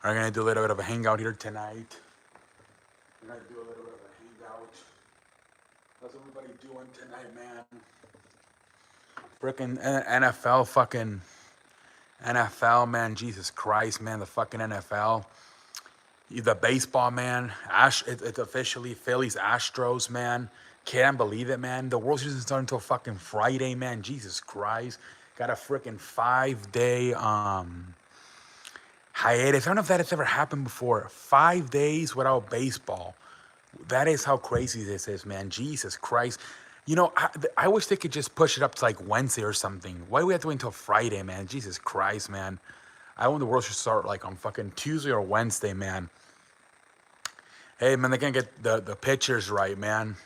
We're gonna do a little bit of a hangout here tonight. We're gonna do a little bit of a hangout. How's everybody doing tonight, man? Freaking NFL, fucking NFL, man. Jesus Christ, man. The fucking NFL. The baseball, man. It's officially Phillies Astros, man. Can't believe it, man. The World Series is starting until fucking Friday, man. Jesus Christ. Got a freaking 5 day hiatus. I don't know if that has ever happened before. 5 days without baseball. That is how crazy this is, man. Jesus Christ. You know, I wish they could just push it up to like Wednesday or something. Why do we have to wait until Friday, man? Jesus Christ, man. I want the world should start like on fucking Tuesday or Wednesday, man. Hey, man, they're gonna get the pitchers right, man.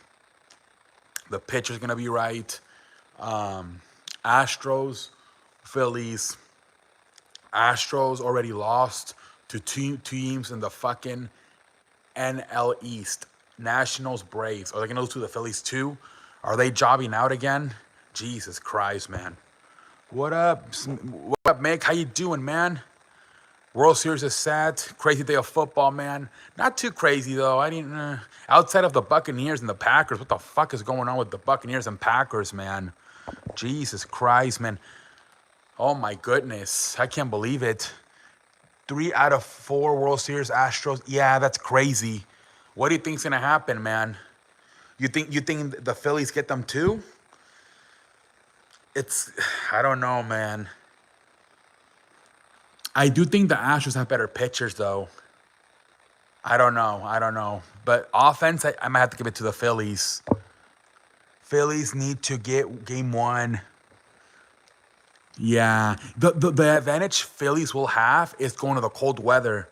The pitcher's gonna be right. Astros, Phillies. Astros already lost to two teams in the fucking NL East. Nationals, Braves. Are they gonna lose to the Phillies too? Are they jobbing out again? Jesus Christ, man. What up? What up, Mick? How you doing, man? World Series is set. Crazy day of football, man. Not too crazy though. I didn't. Outside of the Buccaneers and the Packers, what the fuck is going on with the Buccaneers and Packers, man? Jesus Christ, man. Oh my goodness, I can't believe it. 3 out of 4 World Series Astros. Yeah, that's crazy. What do you think's gonna happen, man? You think the Phillies get them too? I don't know, man. I do think the Astros have better pitchers, though. I don't know. But offense, I might have to give it to the Phillies. Phillies need to get game one. Yeah. The advantage Phillies will have is going to the cold weather.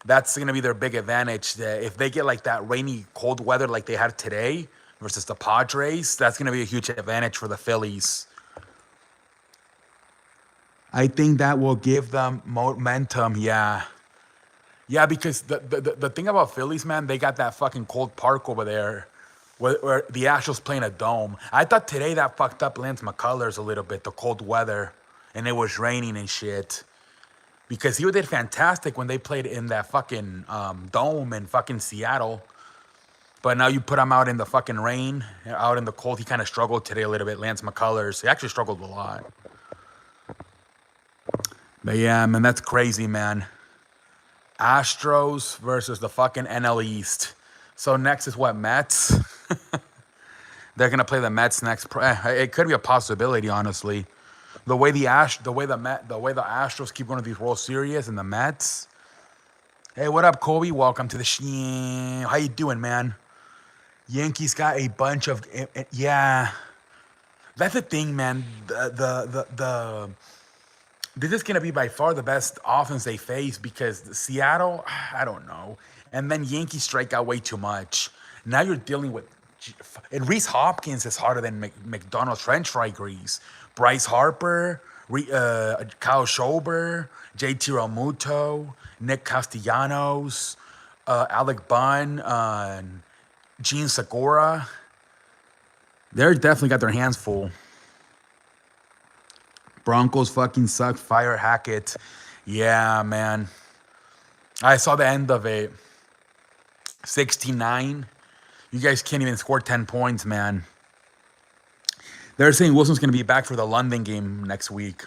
That's going to be their big advantage. If they get like that rainy, cold weather like they had today versus the Padres, that's going to be a huge advantage for the Phillies. I think that will give them momentum. Yeah. Yeah, because the thing about Phillies, man, they got that fucking cold park over there where the Astros playing a dome. I thought today that fucked up Lance McCullers a little bit, the cold weather, and it was raining and shit. Because he did fantastic when they played in that fucking dome in fucking Seattle. But now you put him out in the fucking rain, out in the cold. He kind of struggled today a little bit, Lance McCullers. He actually struggled a lot. But yeah, man, that's crazy, man. Astros versus the fucking NL East. So next is what, Mets? They're gonna play the Mets next. It could be a possibility, honestly. The way the Astros keep going to these World Series and the Mets. Hey, what up, Kobe? Welcome to the show. How you doing, man? Yankees got a bunch of yeah. That's the thing, man. This is gonna be by far the best offense they face because Seattle, I don't know, and then Yankees strike out way too much. Now you're dealing with, and Reese Hopkins is harder than McDonald's French fry grease. Bryce Harper, Kyle Schober, JT Realmuto, Nick Castellanos, Alec Bunn, Gene Segura. They're definitely got their hands full. Broncos fucking suck. Fire Hackett. Yeah, man. I saw the end of it. 69. You guys can't even score 10 points, man. They're saying Wilson's going to be back for the London game next week.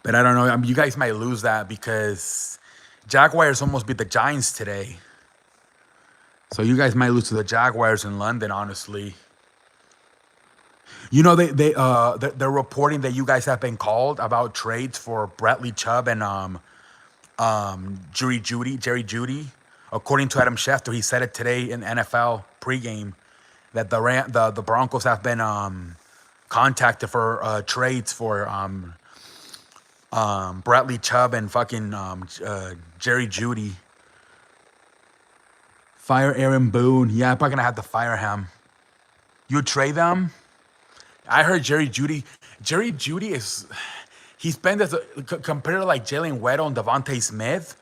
But I don't know. I mean, you guys might lose that because Jaguars almost beat the Giants today. So you guys might lose to the Jaguars in London, honestly. You know, they're reporting that you guys have been called about trades for Bradley Chubb and Jerry Judy. According to Adam Schefter, he said it today in NFL pregame that the Broncos have been contacted for trades for Bradley Chubb and fucking Jerry Judy. Fire Aaron Boone. Yeah, I'm probably gonna have to fire him. You trade them? I heard Jerry Judy. Jerry Judy he's been compared to like Jalen Weddle and Devontae Smith.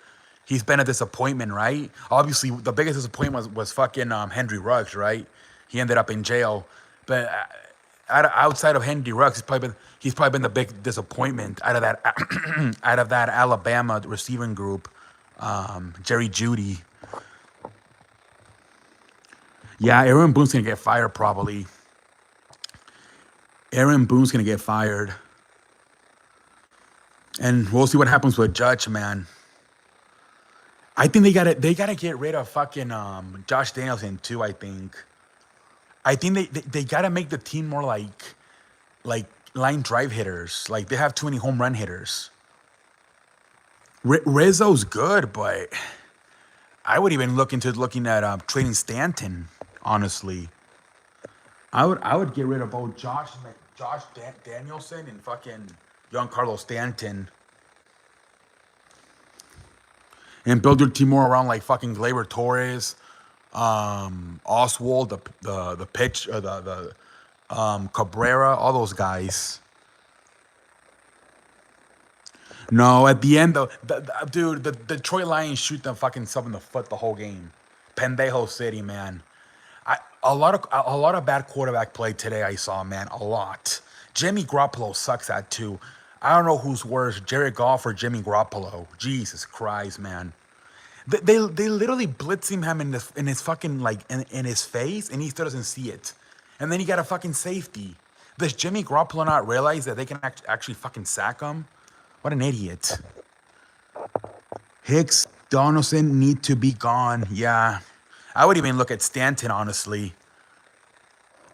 He's been a disappointment, right? Obviously, the biggest disappointment was fucking Henry Ruggs, right? He ended up in jail, but Outside of Henry Ruggs, he's probably been the big disappointment out of that out of that Alabama receiving group. Jerry Jeudy. Yeah, Aaron Boone's gonna get fired probably. Aaron Boone's gonna get fired, and we'll see what happens with Judge, man. I think they gotta get rid of fucking Josh Danielson too. I think they gotta make the team more like line drive hitters. Like they have too many home run hitters. Rizzo's good, but I would even looking at trading Stanton. Honestly, I would get rid of both Danielson and fucking Giancarlo Stanton, and build your team more around like fucking Gleyber Torres, Oswald, the pitch, the Cabrera, all those guys. No, at the end, dude, the Detroit Lions shoot them fucking sub in the foot the whole game. Pendejo City, man. A lot of bad quarterback play today. I saw, man, a lot. Jimmy Garoppolo sucks at too. I don't know who's worse, Jared Goff or Jimmy Garoppolo. Jesus Christ, man. They literally blitzing him in his fucking like in his face, and he still doesn't see it. And then he got a fucking safety. Does Jimmy Garoppolo not realize that they can actually fucking sack him? What an idiot. Hicks, Donaldson need to be gone. Yeah. I would even look at Stanton, honestly.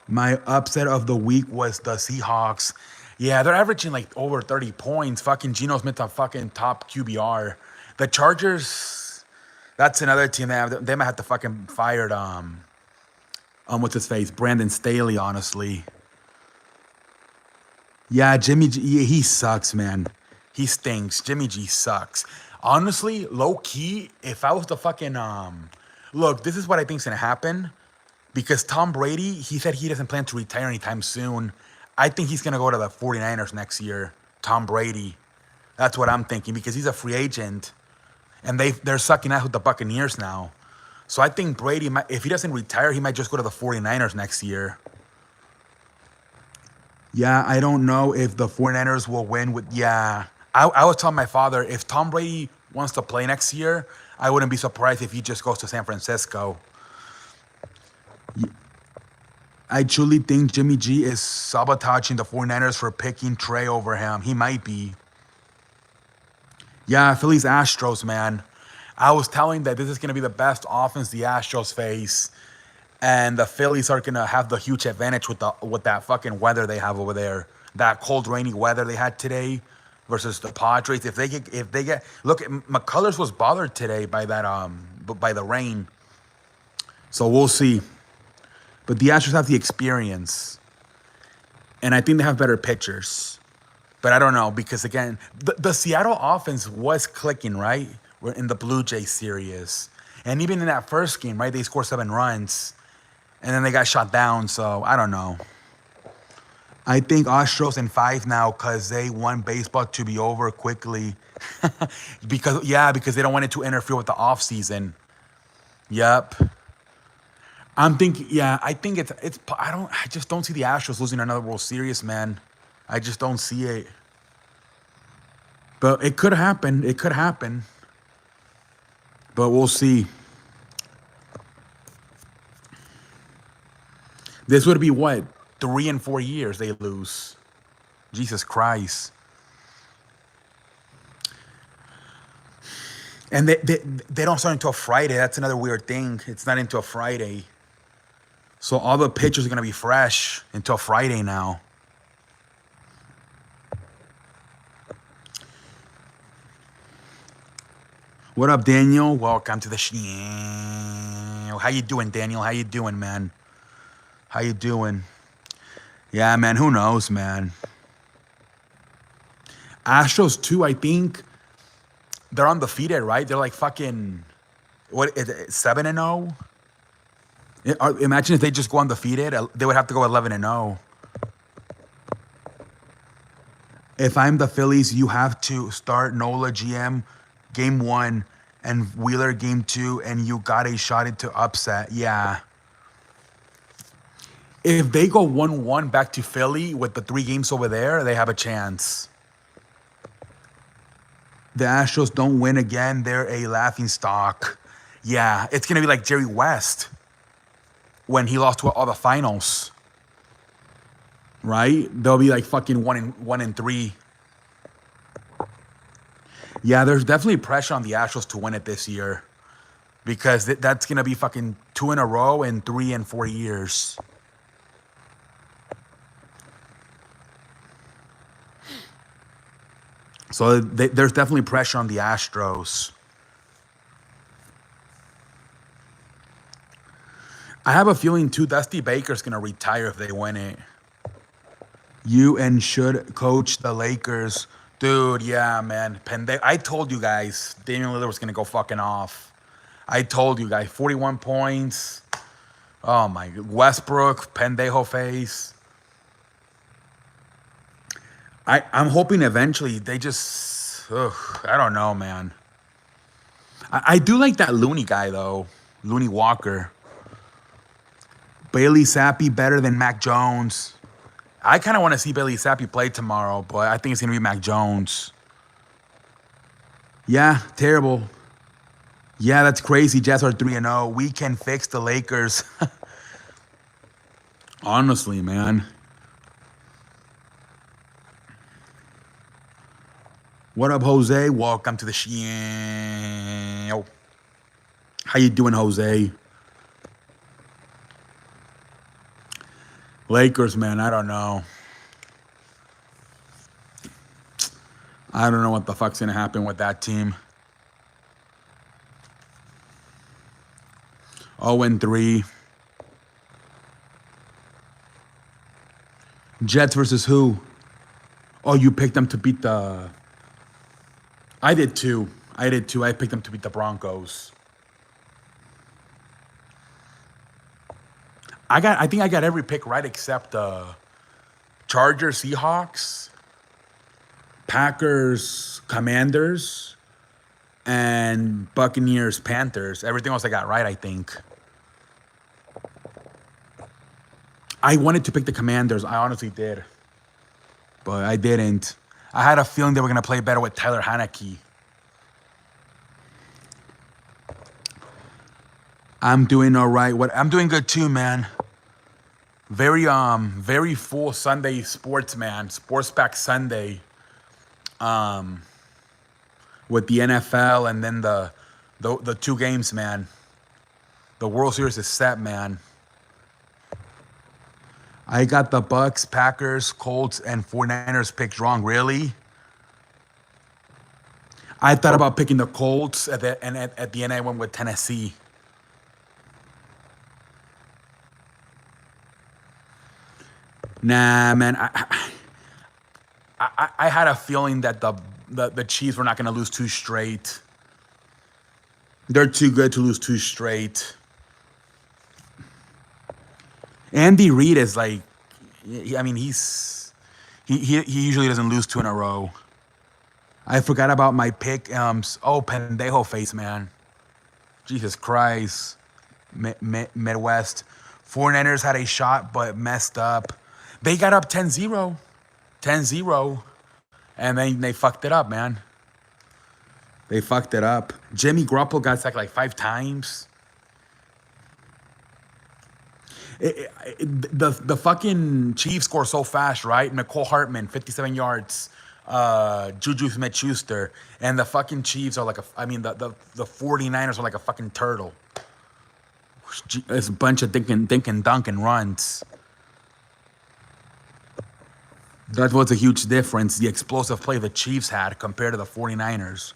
My upset of the week was the Seahawks. Yeah, they're averaging like over 30 points. Fucking Geno Smith on fucking top QBR. The Chargers, that's another team they might have to fucking fire what's his face? Brandon Staley, honestly. Yeah, Jimmy G, he sucks, man. He stinks. Jimmy G sucks. Honestly, low key, if I was the fucking look, this is what I think's gonna happen. Because Tom Brady, he said he doesn't plan to retire anytime soon. I think he's gonna go to the 49ers next year. Tom Brady. That's what I'm thinking, because he's a free agent. And they're sucking out with the Buccaneers now. So I think Brady might, if he doesn't retire, he might just go to the 49ers next year. Yeah, I don't know if the 49ers will win with, yeah. I was telling my father, if Tom Brady wants to play next year, I wouldn't be surprised if he just goes to San Francisco. I truly think Jimmy G is sabotaging the 49ers for picking Trey over him. He might be. Yeah, Phillies Astros, man. I was telling that this is going to be the best offense the Astros face. And the Phillies are going to have the huge advantage with that fucking weather they have over there. That cold, rainy weather they had today versus the Padres. If they get look, McCullers was bothered today by that by the rain. So we'll see. But the Astros have the experience. And I think they have better pitchers. But I don't know, because again, the Seattle offense was clicking, right? We're in the Blue Jays series. And even in that first game, right, they scored 7 runs. And then they got shot down, so I don't know. I think Astros in 5 now because they want baseball to be over quickly. because they don't want it to interfere with the offseason. Yep. I think I just don't see the Astros losing another World Series, man. I just don't see it. But it could happen. It could happen. But we'll see. This would be what? 3 and 4 years they lose. Jesus Christ. And they don't start until Friday. That's another weird thing. It's not until Friday. So all the pitchers are going to be fresh until Friday now. What up, Daniel? Welcome to the show. How you doing, Daniel? How you doing, man? How you doing? Yeah, man, who knows, man? Astros, too, I think they're undefeated, right? They're like fucking, what, 7-0? Imagine if they just go undefeated. They would have to go 11-0. If I'm the Phillies, you have to start Nola GM game 1 and Wheeler game 2, and you got a shot into upset. Yeah. If they go 1-1 back to Philly with the 3 games over there, they have a chance. The Astros don't win again, they're a laughing stock. Yeah, it's gonna be like Jerry West when he lost to all the finals, right? They'll be like fucking 1-3. Yeah, there's definitely pressure on the Astros to win it this year because that's gonna be fucking 2 in a row in 3 and 4 years. So there's definitely pressure on the Astros. I have a feeling too, Dusty Baker's gonna retire if they win it. You and should coach the Lakers. Dude, yeah, man. I told you guys Damian Lillard was gonna go fucking off. I told you guys, 41 points. Oh my, Westbrook, pendejo face. I'm hoping eventually they just, I don't know, man. I do like that Looney guy though, Looney Walker. Bailey Zappi better than Mac Jones. I kind of want to see Bailey Zappi play tomorrow, but I think it's going to be Mac Jones. Yeah, terrible. Yeah, that's crazy. Jazz are 3-0. We can fix the Lakers. Honestly, man. What up, Jose? Welcome to the show. How you doing, Jose? Lakers, man, I don't know. I don't know what the fuck's gonna happen with that team. 0-3. Jets versus who? Oh, you picked them to beat the... I did too. I picked them to beat the Broncos. I think I got every pick right except Chargers, Seahawks, Packers, Commanders, and Buccaneers, Panthers. Everything else I got right, I think. I wanted to pick the Commanders. I honestly did. But I didn't. I had a feeling they were going to play better with Tyler Haneke. I'm doing all right. I'm doing good too, man. Very full Sunday sports, man. Sports Pack Sunday. With the NFL and then the 2 games, man. The World Series is set, man. I got the Bucks, Packers, Colts, and 49ers picked wrong. Really? I thought about picking the Colts at the end I went with Tennessee. Nah, man. I had a feeling that the Chiefs were not going to lose 2 straight. They're too good to lose 2 straight. Andy Reid is like, I mean, he usually doesn't lose 2 in a row. I forgot about my pick. Oh, pendejo face, man. Jesus Christ. Midwest. 49ers had a shot, but messed up. They got up 10-0. 10-0. And then they fucked it up, man. They fucked it up. Jimmy Garoppolo got sacked like 5 times. The fucking Chiefs score so fast, right? McCole Hartman, 57 yards. Juju Smith-Schuster. And the fucking Chiefs are like the 49ers are like a fucking turtle. It's a bunch of dink and dunk and runs. That was a huge difference, the explosive play the Chiefs had compared to the 49ers.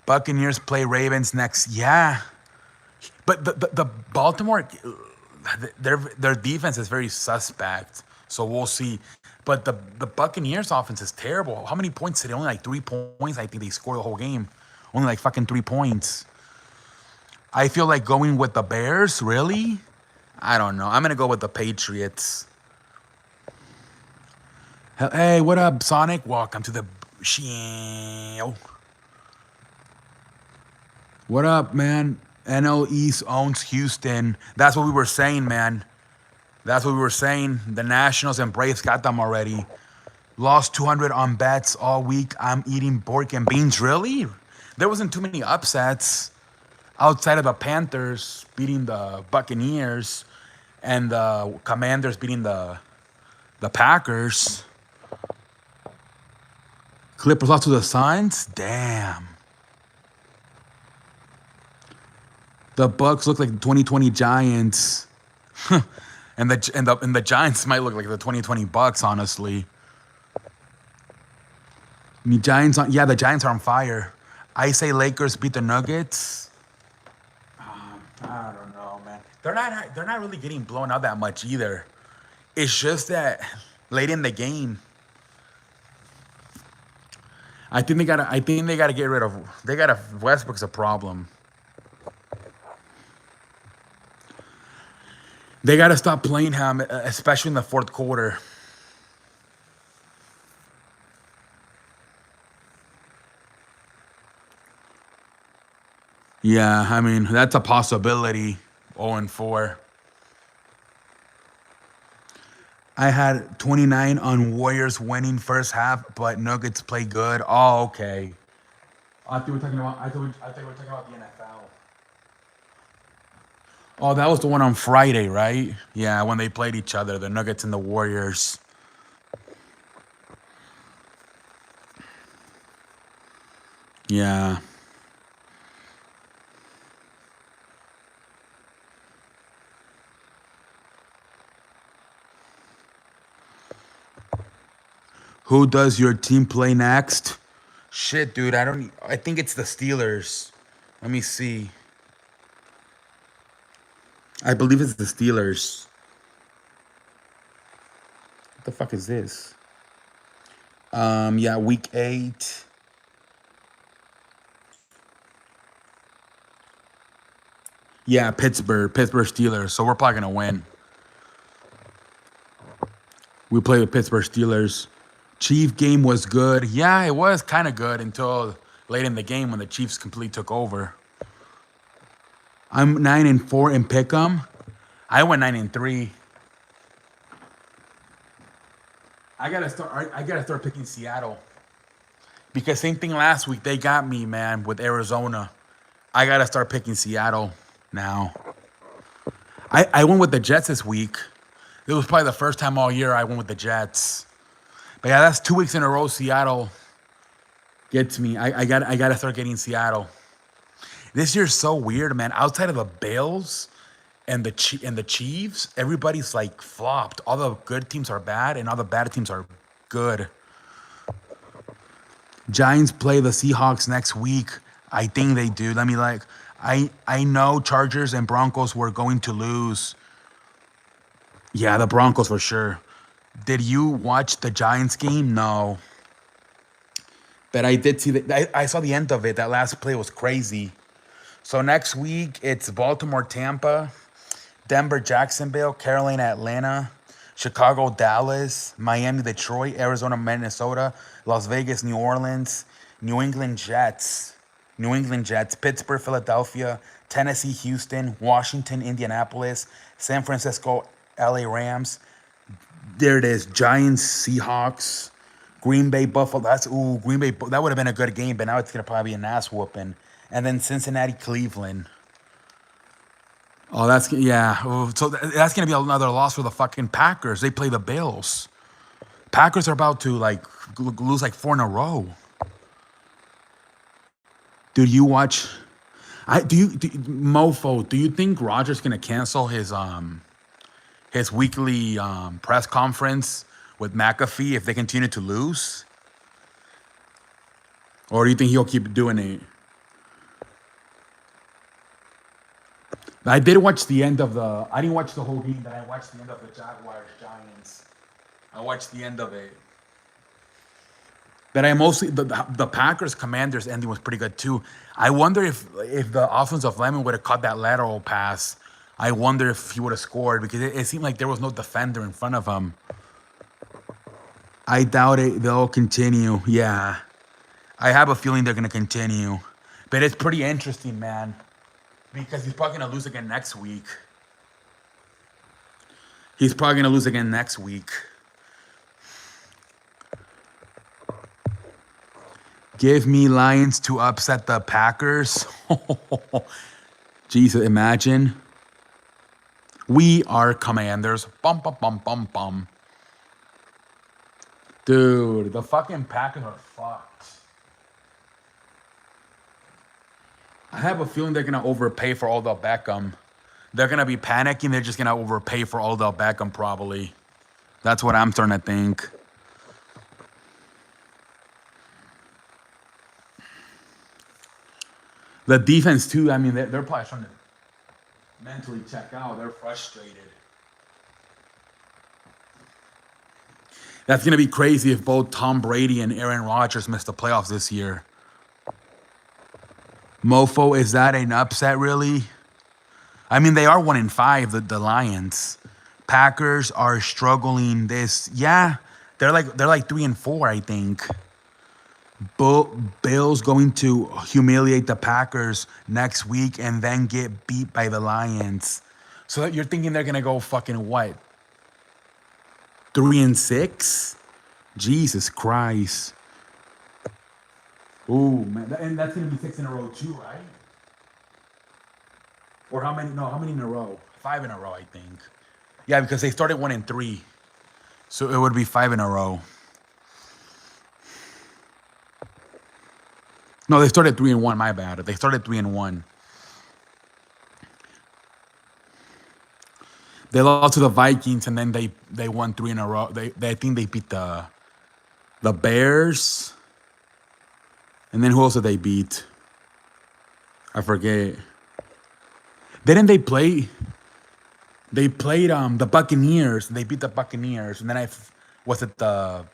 Buccaneers play Ravens next. Yeah. But the Baltimore, their defense is very suspect. So we'll see. But the Buccaneers offense is terrible. How many points did they? Only like 3 points, I think they scored the whole game. Only like fucking 3 points. I feel like going with the Bears, really? I don't know. I'm going to go with the Patriots. Hey, what up, Sonic? Welcome to the show. What up, man? NL East owns Houston. That's what we were saying, man. That's what we were saying. The Nationals and Braves got them already. Lost 200 on bets all week. I'm eating pork and beans. Really? There wasn't too many upsets outside of the Panthers beating the Buccaneers and the Commanders beating the Packers. Clippers lost to the Suns. Damn. The Bucks look like the 2020 Giants. and the Giants might look like the 2020 Bucks, honestly. The Giants the Giants are on fire. I say Lakers beat the Nuggets. I don't know, man. They're not really getting blown out that much either. It's just that late in the game, I think they gotta get rid of. They gotta Westbrook's a problem. They gotta stop playing him, especially in the fourth quarter. Yeah, I mean that's a possibility. 0-4. I had 29 on Warriors winning first half, but Nuggets play good. Oh, okay. I thought we were talking about. I thought we were talking about the NFL. Oh, that was the one on Friday, right? Yeah, when they played each other, the Nuggets and the Warriors. Yeah. Who does your team play next? Shit, dude. I think it's the Steelers. Let me see. I believe it's the Steelers. What the fuck is this? Yeah, week 8. Yeah, Pittsburgh Steelers. So we're probably gonna win. We play the Pittsburgh Steelers. Chief game was good. Yeah, it was kind of good until late in the game when the Chiefs completely took over. I'm 9-4 in Pick'em. I went 9-3. I gotta start picking Seattle because same thing last week. They got me, man, with Arizona. I gotta start picking Seattle now. I went with the Jets this week. It was probably the first time all year I went with the Jets. But yeah, that's 2 weeks in a row. Seattle gets me. I gotta start getting Seattle. This year's so weird, man. Outside of the Bills and the Chiefs, everybody's like flopped. All the good teams are bad, and all the bad teams are good. Giants play the Seahawks next week. I think they do. Let me like. I know Chargers and Broncos were going to lose. Yeah, the Broncos for sure. Did you watch the Giants game? No, but I did see that. I saw the end of it. That last play was crazy. So next week it's Baltimore, Tampa, Denver, Jacksonville, Carolina, Atlanta, Chicago, Dallas, Miami, Detroit, Arizona, Minnesota, Las Vegas, New Orleans, New England Jets, New England Jets, Pittsburgh, Philadelphia, Tennessee, Houston, Washington, Indianapolis, San Francisco, LA Rams. There it is. Giants, Seahawks, Green Bay, Buffalo. Green Bay. That would have been a good game, but now it's gonna probably be an ass whooping. And then Cincinnati, Cleveland. Oh, that's yeah. Oh, so that's gonna be another loss for the fucking Packers. They play the Bills. Packers are about to like lose like 4 in a row. Dude, you watch? Mofo? Do you think Rogers gonna cancel his weekly press conference with McAfee if they continue to lose, or do you think he'll keep doing it? I did watch the end of the. I didn't watch the whole game, but I watched the end of the Jaguars Giants. I watched the end of it. But I mostly the Packers Commanders ending was pretty good too. I wonder if the offensive lineman would have caught that lateral pass. I wonder if he would have scored because it seemed like there was no defender in front of him. I doubt it. They'll continue. Yeah, I have a feeling they're gonna continue. But it's pretty interesting, man, because he's probably gonna lose again next week. He's probably going to lose again next week. Give me Lions to upset the Packers. Jesus, imagine. We are Commanders. Bum, bum, bum, bum, bum. Dude, the fucking Packers are fucked. I have a feeling they're going to overpay for Odell Beckham. They're going to be panicking. They're just going to overpay for Odell Beckham probably. That's what I'm starting to think. The defense, too, I mean, they're probably trying to mentally check out. They're frustrated. That's going to be crazy if both Tom Brady and Aaron Rodgers miss the playoffs this year. Mofo, is that an upset, really? I mean, they are 1-5, the Lions. Packers are struggling this. Yeah, they're like 3-4, I think. Bills going to humiliate the Packers next week and then get beat by the Lions. So you're thinking they're gonna go fucking what? 3-6? Jesus Christ. Ooh, man, and that's gonna be 6 in a row too, right? Or how many? No, how many in a row? 5 in a row, I think. Yeah, because they started 1-3, so it would be 5 in a row. No, they started 3-1. My bad. They started 3-1. They lost to the Vikings, and then they won 3 in a row. They I think they beat the Bears, and then who else did they beat? I forget. Didn't they play? They played the Buccaneers. And they beat the Buccaneers, and then was it the?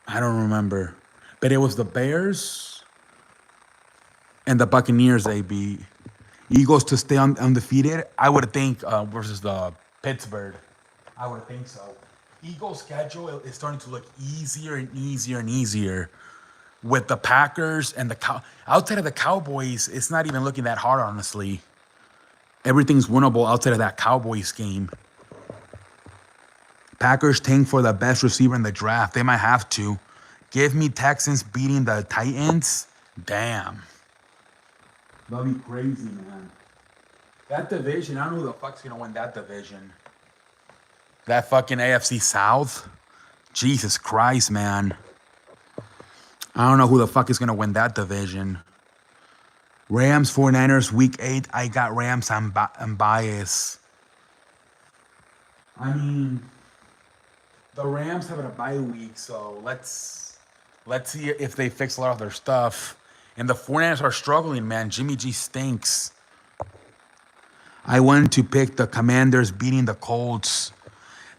I don't remember, but it was the Bears and the Buccaneers they beat. Eagles to stay undefeated. I would think versus the Pittsburgh. I would think so. Eagles' schedule is starting to look easier and easier and easier. With the Packers and outside of the Cowboys, it's not even looking that hard, honestly. Everything's winnable outside of that Cowboys game. Packers tank for the best receiver in the draft. They might have to. Give me Texans beating the Titans. Damn. That'd be crazy, man. That division, I don't know who the fuck's gonna win that division. That fucking AFC South? Jesus Christ, man. I don't know who the fuck is going to win that division. Rams, 49ers, week 8. I got Rams. I'm biased. I mean, the Rams have a bye week, so let's see if they fix a lot of their stuff. And the 49ers are struggling, man. Jimmy G stinks. I wanted to pick the Commanders beating the Colts.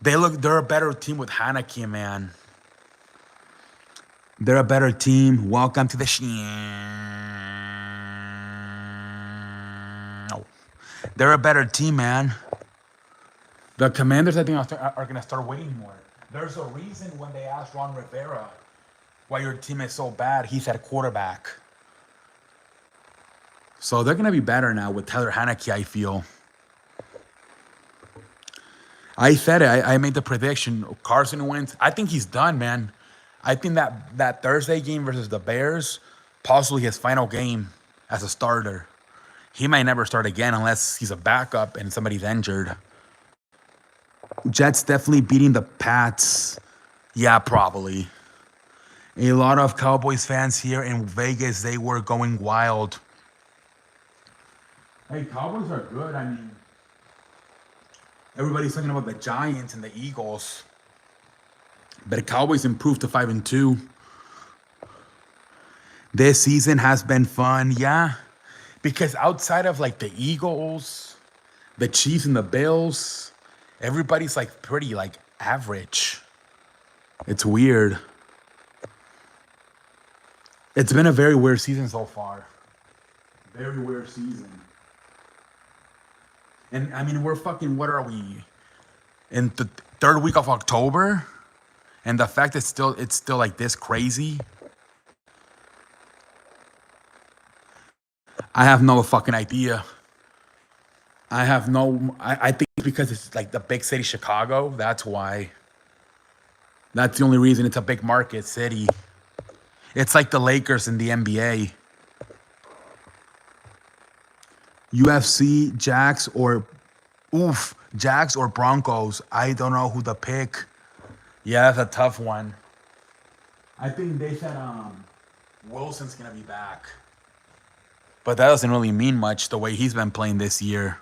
They're a better team with Haneke, man. They're a better team. Welcome to the show. They're a better team, man. The Commanders, I think, are going to start winning more. There's a reason when they asked Ron Rivera why your team is so bad, he said quarterback. So they're going to be better now with Taylor Haneke, I feel. I said it. I made the prediction. Carson wins. I think he's done, man. I think that Thursday game versus the Bears, possibly his final game as a starter. He might never start again unless he's a backup and somebody's injured. Jets definitely beating the Pats. Yeah, probably. A lot of Cowboys fans here in Vegas, they were going wild. Hey, Cowboys are good. I mean, everybody's talking about the Giants and the Eagles. But the Cowboys improved to 5-2. This season has been fun, yeah. Because outside of like the Eagles, the Chiefs and the Bills, everybody's like pretty like average. It's weird. It's been a very weird season so far. Very weird season. And I mean, we're fucking, what are we? In the third week of October? And the fact it's still like this crazy. I have no fucking idea. I think because it's like the big city, Chicago. That's why. That's the only reason it's a big market city. It's like the Lakers in the NBA. UFC, Jags, or Jags or Broncos. I don't know who to pick. Yeah, that's a tough one. I think they said Wilson's gonna be back, but that doesn't really mean much the way he's been playing this year.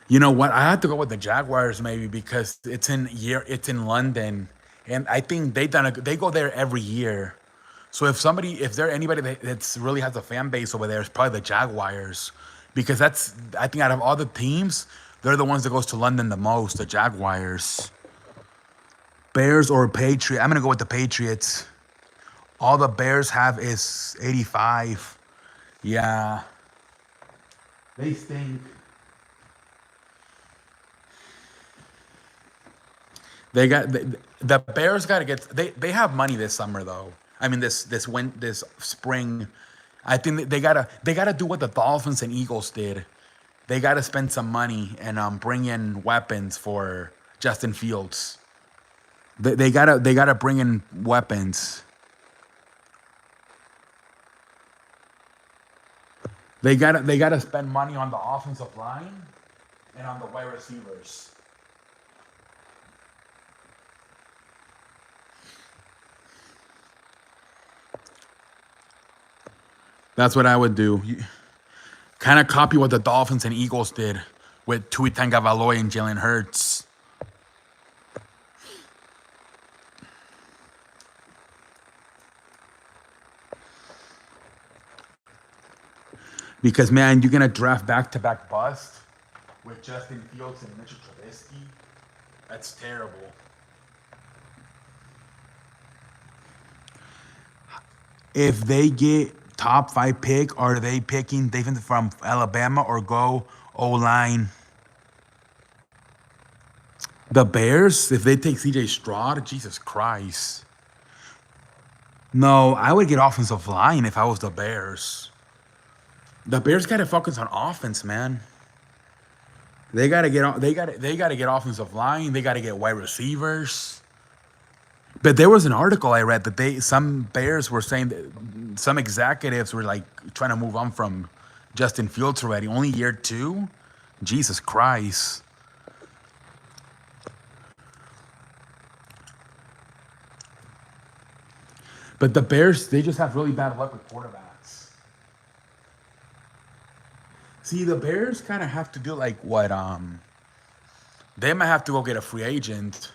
You know what? I have to go with the Jaguars maybe because it's in London, and I think they go there every year. So if there anybody that's really has a fan base over there, it's probably the Jaguars, because that's I think out of all the teams, they're the ones that goes to London the most. The Jaguars, Bears or Patriots. I'm gonna go with the Patriots. All the Bears have is 85. Yeah, they stink. The Bears got to get they have money this summer though. I mean this spring. I think they gotta do what the Dolphins and Eagles did. They gotta spend some money and bring in weapons for Justin Fields. They gotta bring in weapons. They gotta spend money on the offensive line and on the wide receivers. That's what I would do. Kind of copy what the Dolphins and Eagles did with Tua Tagovailoa and Jalen Hurts. Because man, you're gonna draft back-to-back bust with Justin Fields and Mitchell Trubisky. That's terrible. If they get top 5 pick, are they picking defense from Alabama or go O-line? The Bears, if they take CJ Stroud, Jesus Christ. No, I would get offensive line if I was the Bears. The Bears gotta focus on offense, man. They gotta get offensive line. They gotta get wide receivers. But there was an article I read that some Bears were saying that some executives were like trying to move on from Justin Fields already. Only year 2? Jesus Christ. But the Bears, they just have really bad luck with quarterbacks. See, the Bears kind of have to do like what they might have to go get a free agent,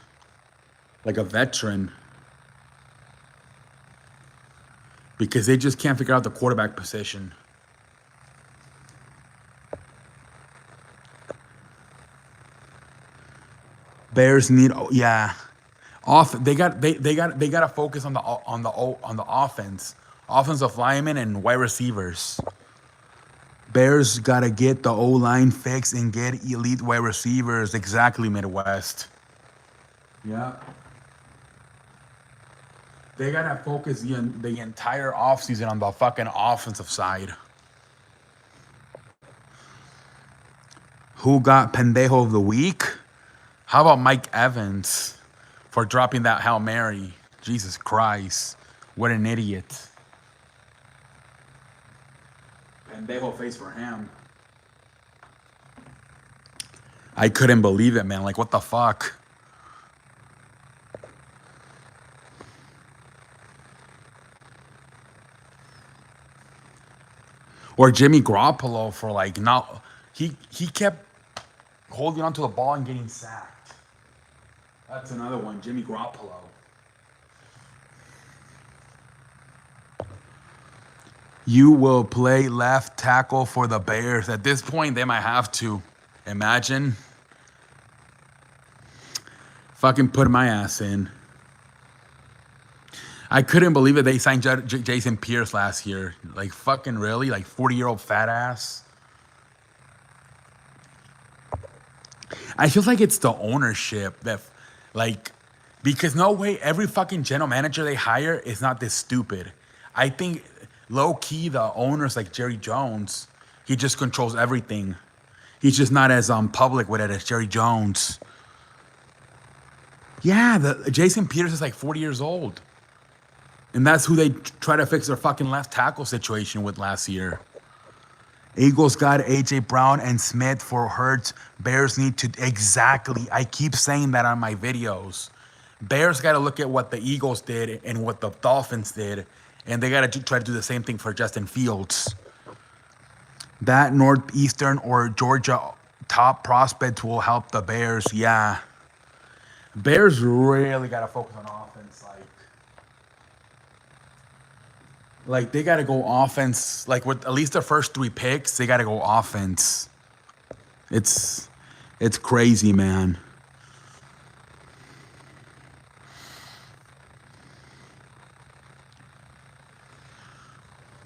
like a veteran, because they just can't figure out the quarterback position. Bears need, yeah, off. They got to focus on the offense, offensive linemen and wide receivers. Bears got to get the O-line fixed and get elite wide receivers. Exactly, Midwest. Yeah. They got to focus the entire offseason on the fucking offensive side. Who got Pendejo of the Week? How about Mike Evans for dropping that Hail Mary? Jesus Christ. What an idiot. Pendejo face for him. I couldn't believe it, man. Like, what the fuck? Or Jimmy Garoppolo for like not he kept holding onto the ball and getting sacked. That's another one, Jimmy Garoppolo. You will play left tackle for the Bears. At this point, they might have to. Imagine. Fucking put my ass in. I couldn't believe it. They signed Jason Pierce last year. Like, fucking really? Like, 40-year-old fat ass? I feel like it's the ownership that, like, because no way every fucking general manager they hire is not this stupid. I think, low-key, the owners like Jerry Jones, he just controls everything. He's just not as public with it as Jerry Jones. Yeah, the Jason Peters is like 40 years old. And that's who they try to fix their fucking left tackle situation with last year. Eagles got A.J. Brown and Smith for Hurts. Bears need to... Exactly. I keep saying that on my videos. Bears got to look at what the Eagles did and what the Dolphins did. And they got to try to do the same thing for Justin Fields. That Northeastern or Georgia top prospects will help the Bears. Yeah. Bears really got to focus on offense. Like they got to go offense. Like with at least the first 3 picks, they got to go offense. It's crazy, man.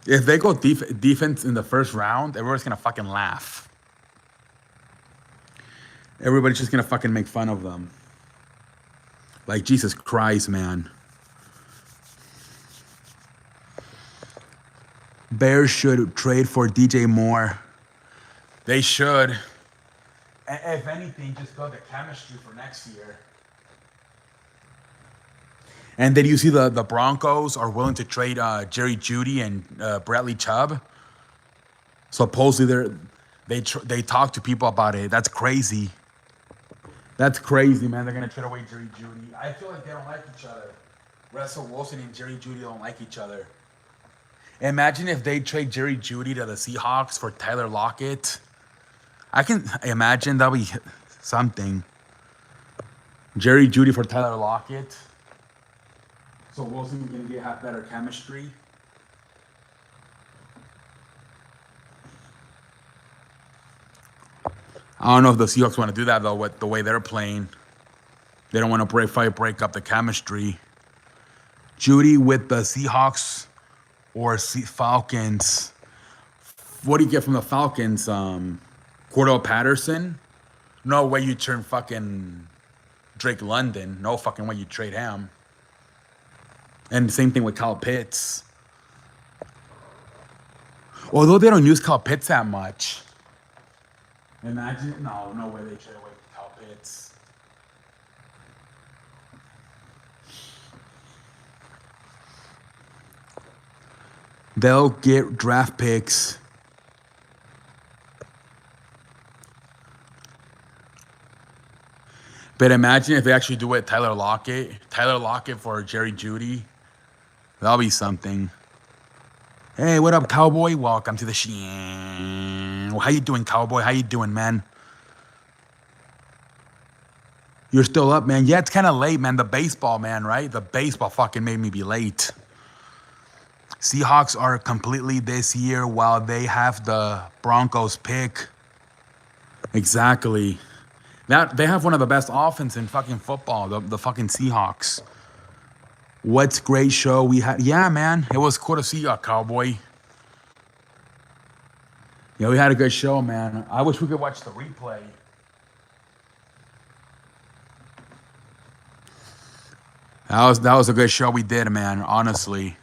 If they go defense in the first round, everyone's gonna fucking laugh. Everybody's just gonna fucking make fun of them. Like, Jesus Christ, man. Bears should trade for DJ Moore. They should. If anything, just build the chemistry for next year. And then you see the Broncos are willing to trade Jerry Jeudy and Bradley Chubb. Supposedly they talk to people about it. That's crazy. That's crazy, man. They're gonna trade away Jerry Jeudy. I feel like they don't like each other. Russell Wilson and Jerry Jeudy don't like each other. Imagine if they trade Jerry Jeudy to the Seahawks for Tyler Lockett. I can imagine that'll be something. Jerry Jeudy for Tyler Lockett. So Wilson's gonna have better chemistry. I don't know if the Seahawks want to do that though. With the way they're playing, they don't want to break up the chemistry. Jeudy with the Seahawks or Falcons. What do you get from the Falcons? Cordell Patterson? No way you turn fucking Drake London. No fucking way you trade him. And same thing with Kyle Pitts. Although they don't use Kyle Pitts that much. Imagine, no way they trade away Kyle Pitts. They'll get draft picks. But imagine if they actually do it, Tyler Lockett for Jerry Jeudy. That'll be something. Hey, what up, cowboy? Welcome to the show. How you doing, cowboy? How you doing, man? You're still up, man? Yeah, it's kind of late, man. The baseball, man, right? The baseball fucking made me be late. Seahawks are completely this year while they have the Broncos pick. Exactly. They have one of the best offense in fucking football, the fucking Seahawks. What's great show we had? Yeah, man. It was cool to see you, cowboy. Yeah, we had a good show, man. I wish we could watch the replay. That was a good show we did, man, honestly.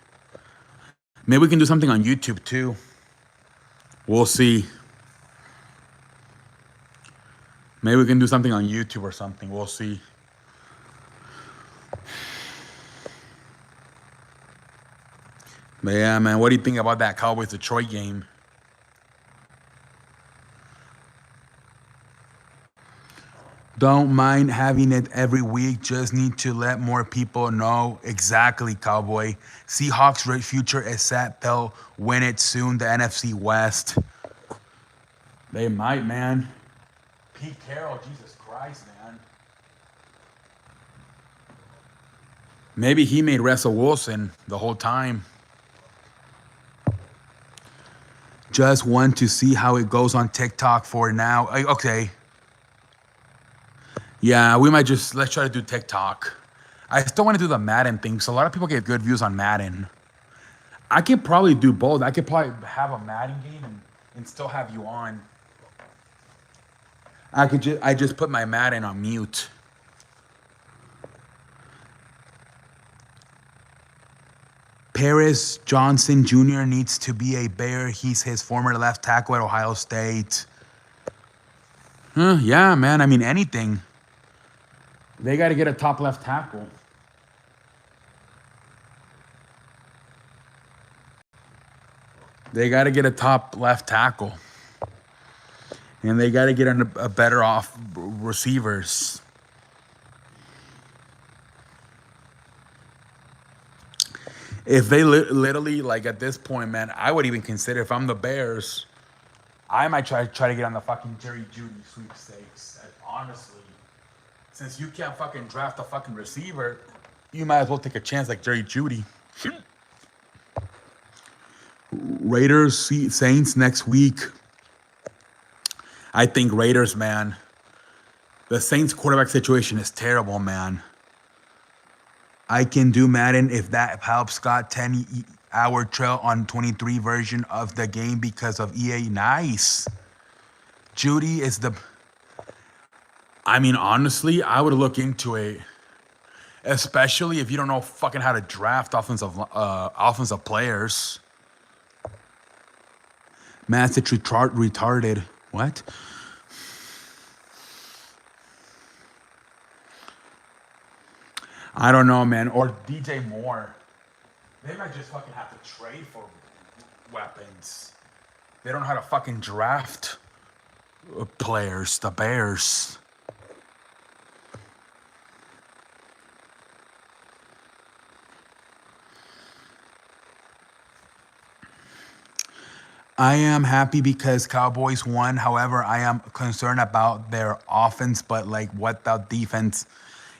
Maybe we can do something on YouTube, too. We'll see. Maybe we can do something on YouTube or something. We'll see. But yeah, man, what do you think about that Cowboys-Detroit game? Don't mind having it every week. Just need to let more people know. Exactly, cowboy. Seahawks' future is set. They'll win it soon, the NFC West. They might, man. Pete Carroll, Jesus Christ, man. Maybe he made Russell Wilson the whole time. Just want to see how it goes on TikTok for now. Okay. Yeah, let's try to do TikTok. I still want to do the Madden thing, because a lot of people get good views on Madden. I could probably do both. I could probably have a Madden game and still have you on. I just put my Madden on mute. Paris Johnson Jr. needs to be a Bear. He's his former left tackle at Ohio State. Yeah, man. I mean, anything. They got to get a top left tackle. They got to get a top left tackle. And they got to get a better off receivers. If they literally, like at this point, man, I would even consider if I'm the Bears, I might try to get on the fucking Jerry Judy sweepstakes. Honestly, since you can't fucking draft a fucking receiver, you might as well take a chance like Jerry Judy. Raiders, Saints next week. I think Raiders, man. The Saints quarterback situation is terrible, man. I can do Madden if that helps. Got 10-hour trail on 23 version of the game because of EA. Nice. Judy is the... I mean, honestly, I would look into it. Especially if you don't know fucking how to draft offensive players. Massive retarded. What? I don't know, man. Or DJ Moore. They might just fucking have to trade for weapons. They don't know how to fucking draft players. The Bears. I am happy because Cowboys won. However, I am concerned about their offense, but like what the defense.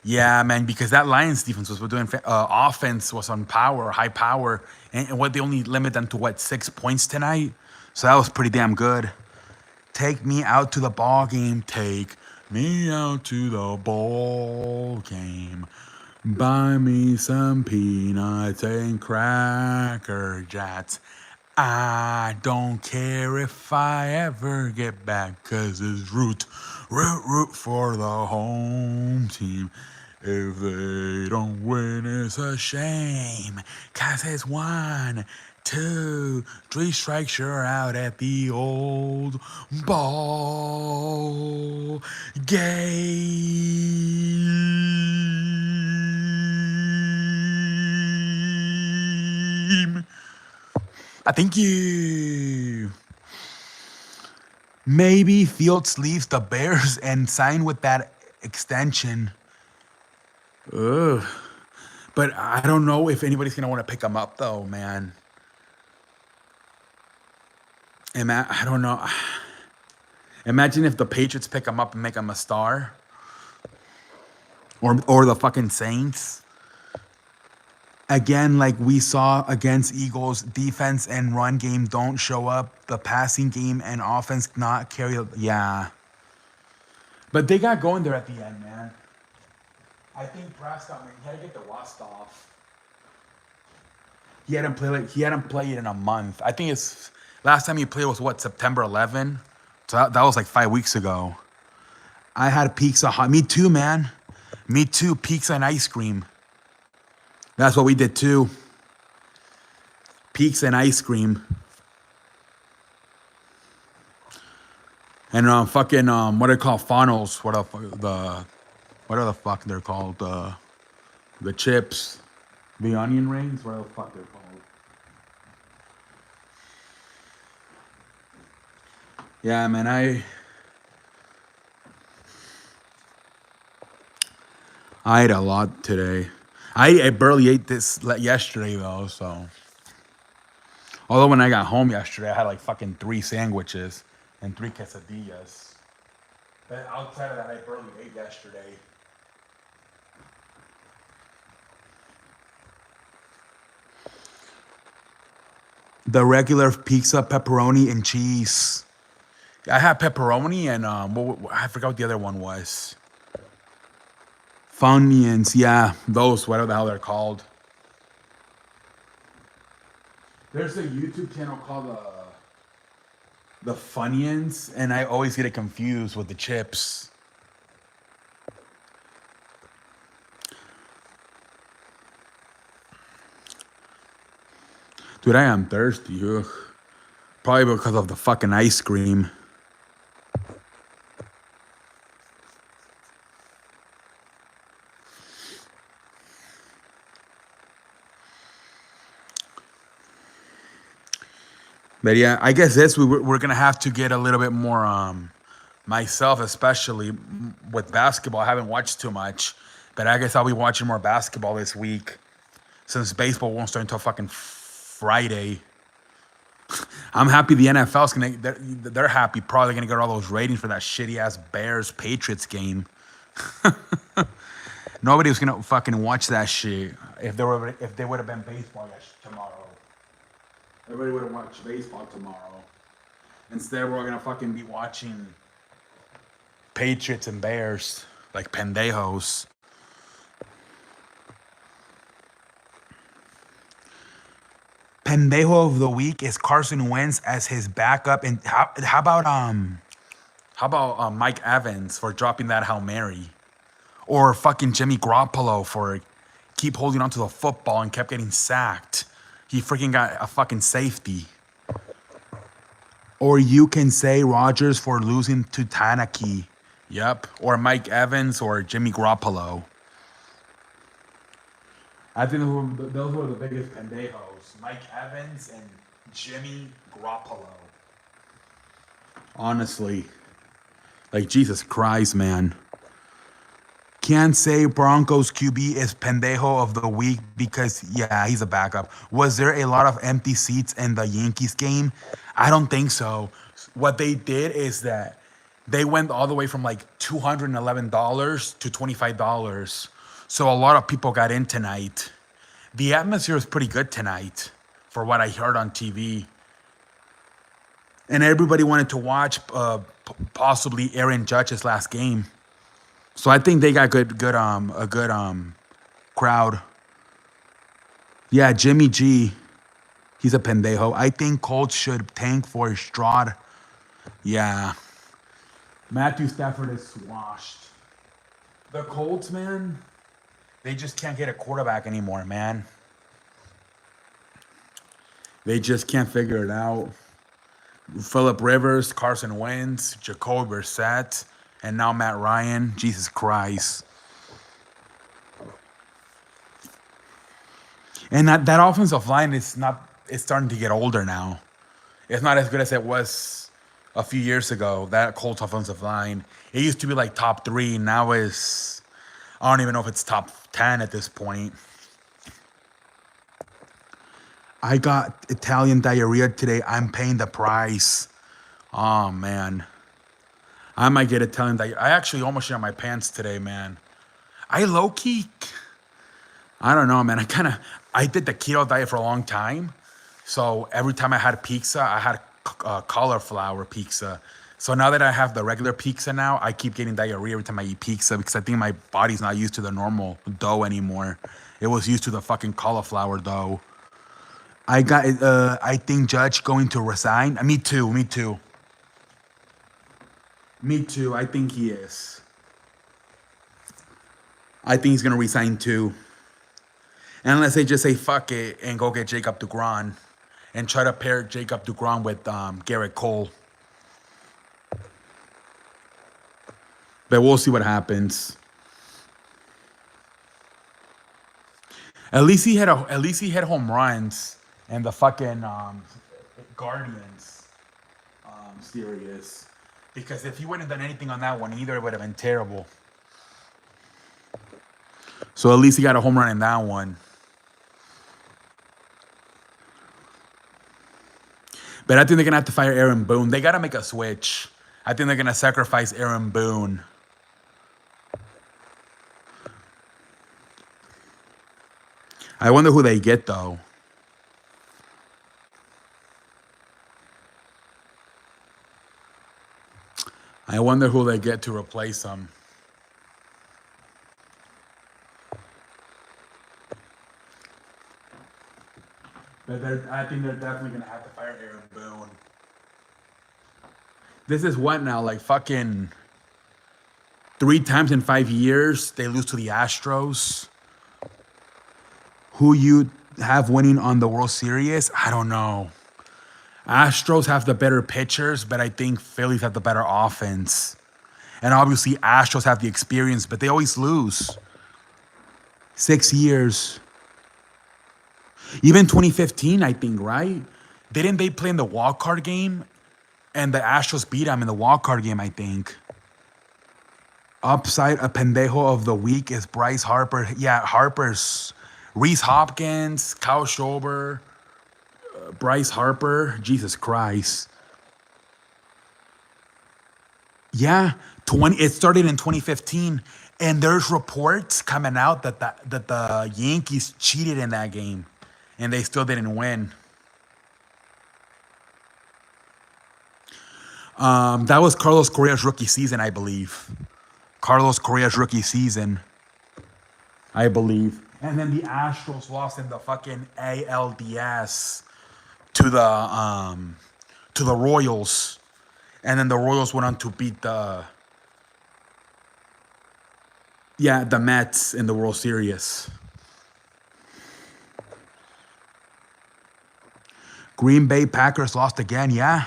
Yeah, man, because that Lions defense was doing offense was on power, high power, and what they only limit them to what 6 points tonight. So that was pretty damn good. Take me out to the ball game. Take me out to the ball game. Buy me some peanuts and Cracker Jacks. I don't care if I ever get back, 'cause it's root for the home team. If they don't win, it's a shame, 'cause it's 1, 2, 3 strikes, you're out at the old ball game. Thank you. Maybe Fields leaves the Bears and sign with that extension. Ugh. But I don't know if anybody's going to want to pick him up, though, man. I don't know. Imagine if the Patriots pick him up and make him a star. Or the fucking Saints. Again, like we saw against Eagles, defense and run game don't show up. The passing game and offense not carry. Yeah. But they got going there at the end, man. I think Prescott, man, he had to get the rust off. He hadn't played in a month. I think it's last time he played was what, September 11. So that was like 5 weeks ago. I had pizza. Me too, man. Me too. Pizza and ice cream. That's what we did too. Pizza and ice cream. And fucking what are they called? Funnels. What are the fuck they're called? The chips. The onion rings. What the fuck they're called? Yeah, man. I ate a lot today. I barely ate this yesterday though, so. Although when I got home yesterday, I had like fucking 3 sandwiches and 3 quesadillas. But outside of that, I barely ate yesterday. The regular pizza, pepperoni, and cheese. I had pepperoni and I forgot what the other one was. Funyuns, yeah, those, whatever the hell they're called. There's a YouTube channel called the Funyuns, and I always get it confused with the chips. Dude, I am thirsty. Ugh. Probably because of the fucking ice cream. But yeah, I guess we're gonna have to get a little bit more. Myself, especially with basketball, I haven't watched too much, but I guess I'll be watching more basketball this week since baseball won't start until fucking Friday. I'm happy the NFL's gonna. They're happy, probably gonna get all those ratings for that shitty ass Bears Patriots game. Nobody was gonna fucking watch that shit if they would have been baseball tomorrow. Everybody would have watched baseball tomorrow. Instead, we're gonna fucking be watching Patriots and Bears like pendejos. Pendejo of the week is Carson Wentz as his backup, and how about Mike Evans for dropping that Hail Mary, or fucking Jimmy Garoppolo for keep holding onto the football and kept getting sacked. He freaking got a fucking safety. Or you can say Rodgers for losing to Tanaki. Yep. Or Mike Evans or Jimmy Garoppolo. I think those were the biggest pendejos. Mike Evans and Jimmy Garoppolo. Honestly. Like, Jesus Christ, man. Can't say Broncos QB is pendejo of the week because, yeah, he's a backup. Was there a lot of empty seats in the Yankees game? I don't think so. What they did is that they went all the way from like $211 to $25. So a lot of people got in tonight. The atmosphere was pretty good tonight for what I heard on TV. And everybody wanted to watch possibly Aaron Judge's last game. So I think they got a good crowd. Yeah, Jimmy G, he's a pendejo. I think Colts should tank for Stroud. Yeah. Matthew Stafford is washed. The Colts, man, they just can't get a quarterback anymore, man. They just can't figure it out. Phillip Rivers, Carson Wentz, Jacoby Brissett, and now Matt Ryan. Jesus Christ. And that offensive line is not, it's starting to get older now. It's not as good as it was a few years ago, that Colts offensive line. It used to be like top 3. Now is, I don't even know if it's top 10 at this point. I got Italian diarrhea today. I'm paying the price. Oh, man. I might get Italian diarrhea. I actually almost shit on my pants today, man. I low-key, I don't know, man. I did the keto diet for a long time. So every time I had pizza, I had cauliflower pizza. So now that I have the regular pizza now, I keep getting diarrhea every time I eat pizza because I think my body's not used to the normal dough anymore. It was used to the fucking cauliflower dough. I think Judge going to resign. Me too. I think he is. I think he's going to resign too. Unless they just say fuck it and go get Jacob DeGrom and try to pair Jacob DeGrom with Garrett Cole. But we'll see what happens. At least he had home runs in the fucking Guardians series. Because if he wouldn't have done anything on that one either, it would have been terrible. So at least he got a home run in that one. But I think they're going to have to fire Aaron Boone. They got to make a switch. I think they're going to sacrifice Aaron Boone. I wonder who they get, though. I wonder who they get to replace him. But I think they're definitely going to have to fire Aaron Boone. This is what now? Like fucking 3 times in 5 years, they lose to the Astros. Who you have winning on the World Series? I don't know. Astros have the better pitchers, but I think Phillies have the better offense. And obviously, Astros have the experience, but they always lose. 6 years. Even 2015, I think, right? Didn't they play in the wild card game? And the Astros beat them in the wild card game, I think. Upside a pendejo of the week is Bryce Harper. Yeah, Harper's Reese Hopkins, Kyle Schober, Bryce Harper. Jesus Christ. Yeah, 20. It started in 2015, and there's reports coming out that the Yankees cheated in that game, and they still didn't win. That was Carlos Correa's rookie season, I believe. Carlos Correa's rookie season, I believe. And then the Astros lost in the fucking ALDS to the Royals. And then the Royals went on to beat the Mets in the World Series. Green Bay Packers lost again, yeah.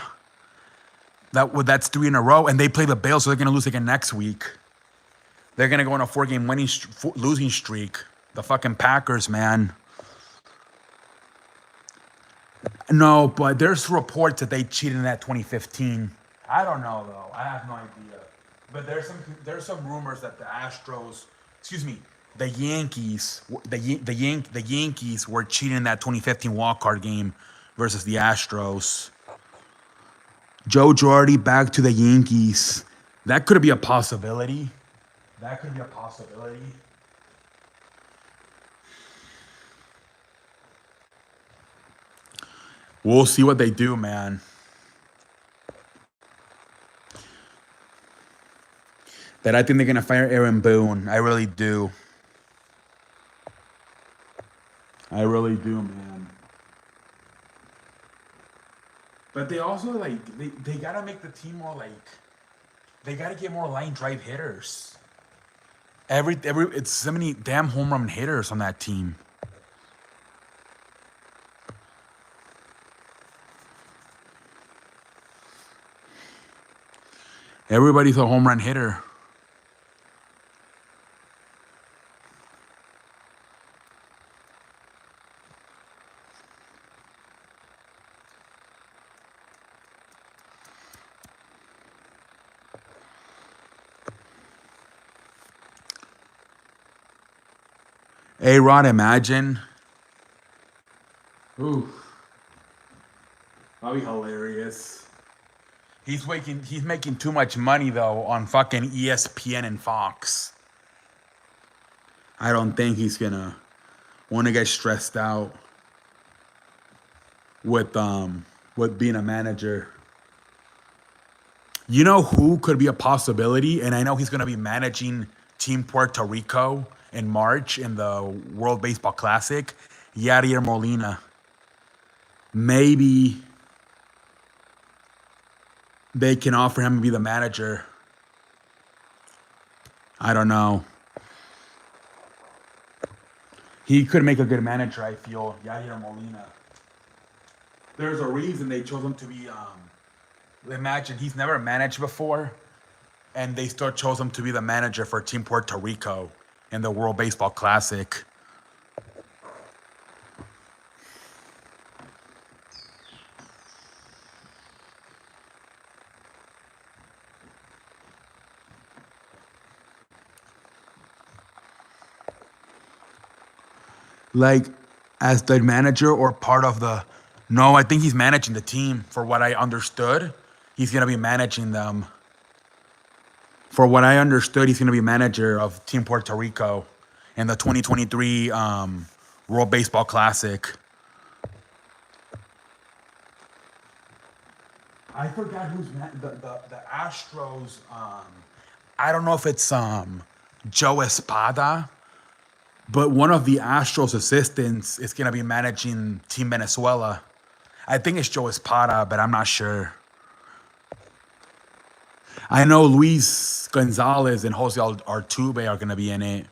That's 3 in a row, and they play the Bills, so they're gonna lose again next week. They're gonna go on a 4-game losing streak. The fucking Packers, man. No, but there's reports that they cheated in that 2015. I don't know though. I have no idea. But there's some rumors that the Astros, the Yankees, the Yankees were cheating in that 2015 wildcard game versus the Astros. Joe Girardi back to the Yankees. That could be a possibility. We'll see what they do, man. That I think they're gonna fire Aaron Boone. I really do. I really do, man. But they also they gotta make the team more they gotta get more line drive hitters. It's so many damn home run hitters on that team. Everybody's a home run hitter. A-Rod, imagine. Ooh. That'd be hilarious. He's making too much money though on fucking ESPN and Fox. I don't think he's gonna want to get stressed out with being a manager. You know who could be a possibility? And I know he's gonna be managing Team Puerto Rico in March in the World Baseball Classic. Yadier Molina. Maybe they can offer him to be the manager. I don't know. He could make a good manager, I feel. Yadier Molina. There's a reason they chose him to be. Imagine he's never managed before, and they still chose him to be the manager for Team Puerto Rico in the World Baseball Classic. Like, as the manager or part of the... No, I think he's managing the team. For what I understood, he's going to be managing them. For what I understood, he's going to be manager of Team Puerto Rico in the 2023 World Baseball Classic. I forgot who's the Astros. I don't know if it's Joe Espada, but one of the Astros assistants is going to be managing Team Venezuela. I think it's Joe Espada, but I'm not sure. I know Luis Gonzalez and Jose Altuve are going to be in it.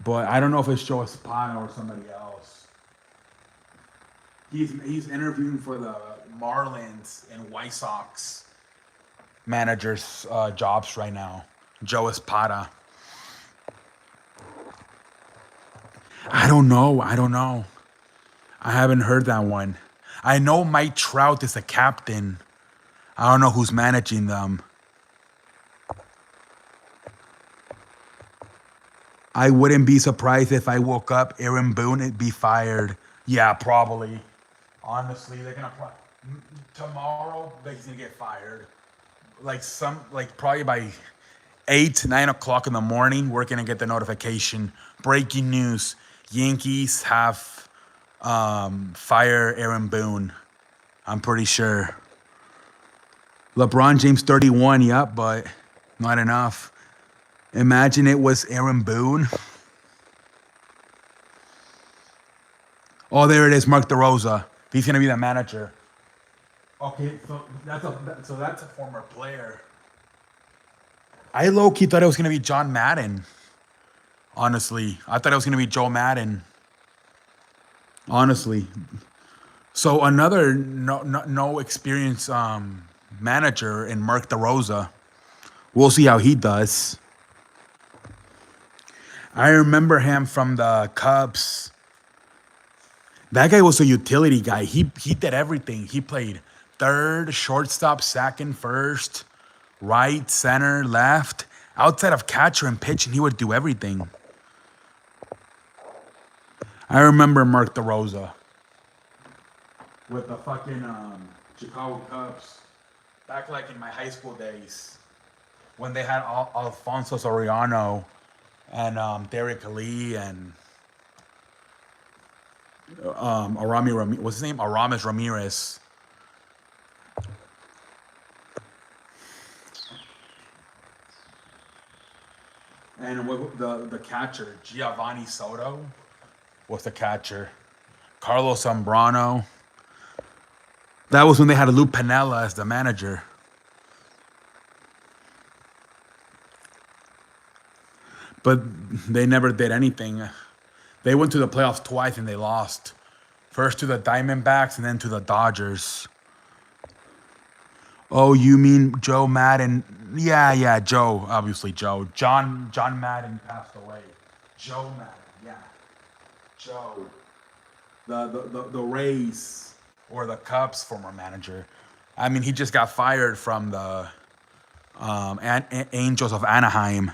But I don't know if it's Joe Espada or somebody else. He's interviewing for the Marlins and White Sox managers' jobs right now. Joe Espada. I don't know. I haven't heard that one. I know Mike Trout is the captain. I don't know who's managing them. I wouldn't be surprised if I woke up Aaron Boone would be fired. Yeah, probably. Honestly, they're gonna tomorrow. He's gonna get fired. Like probably by 8, 9 o'clock in the morning, we're gonna get the notification. Breaking news: Yankees have fire Aaron Boone. I'm pretty sure. LeBron James 31, yep, but not enough. Imagine it was Aaron Boone. Oh, there it is, Mark DeRosa. He's gonna be the manager. Okay, so that's a former player. I low-key thought it was gonna be John Madden. Honestly, I thought it was gonna be Joe Madden. Honestly, so another no experience manager in Mark DeRosa. We'll see how he does. I remember him from the Cubs. That guy was a utility guy. He did everything. He played third, shortstop, second, first, right, center, left. Outside of catcher and pitching, he would do everything. I remember Mark DeRosa with the fucking Chicago Cubs back like in my high school days when they had Alfonso Soriano and Derek Lee and what's his name? Aramis Ramirez. And the catcher, Giovanni Soto, was the catcher. Carlos Zambrano. That was when they had Lou Piniella as the manager. But they never did anything. They went to the playoffs twice and they lost. First to the Diamondbacks and then to the Dodgers. Oh, you mean Joe Madden? Yeah, Joe. Obviously, Joe. John Madden passed away. Joe Madden, yeah. Joe. The Rays or the Cubs former manager. I mean, he just got fired from the Angels of Anaheim.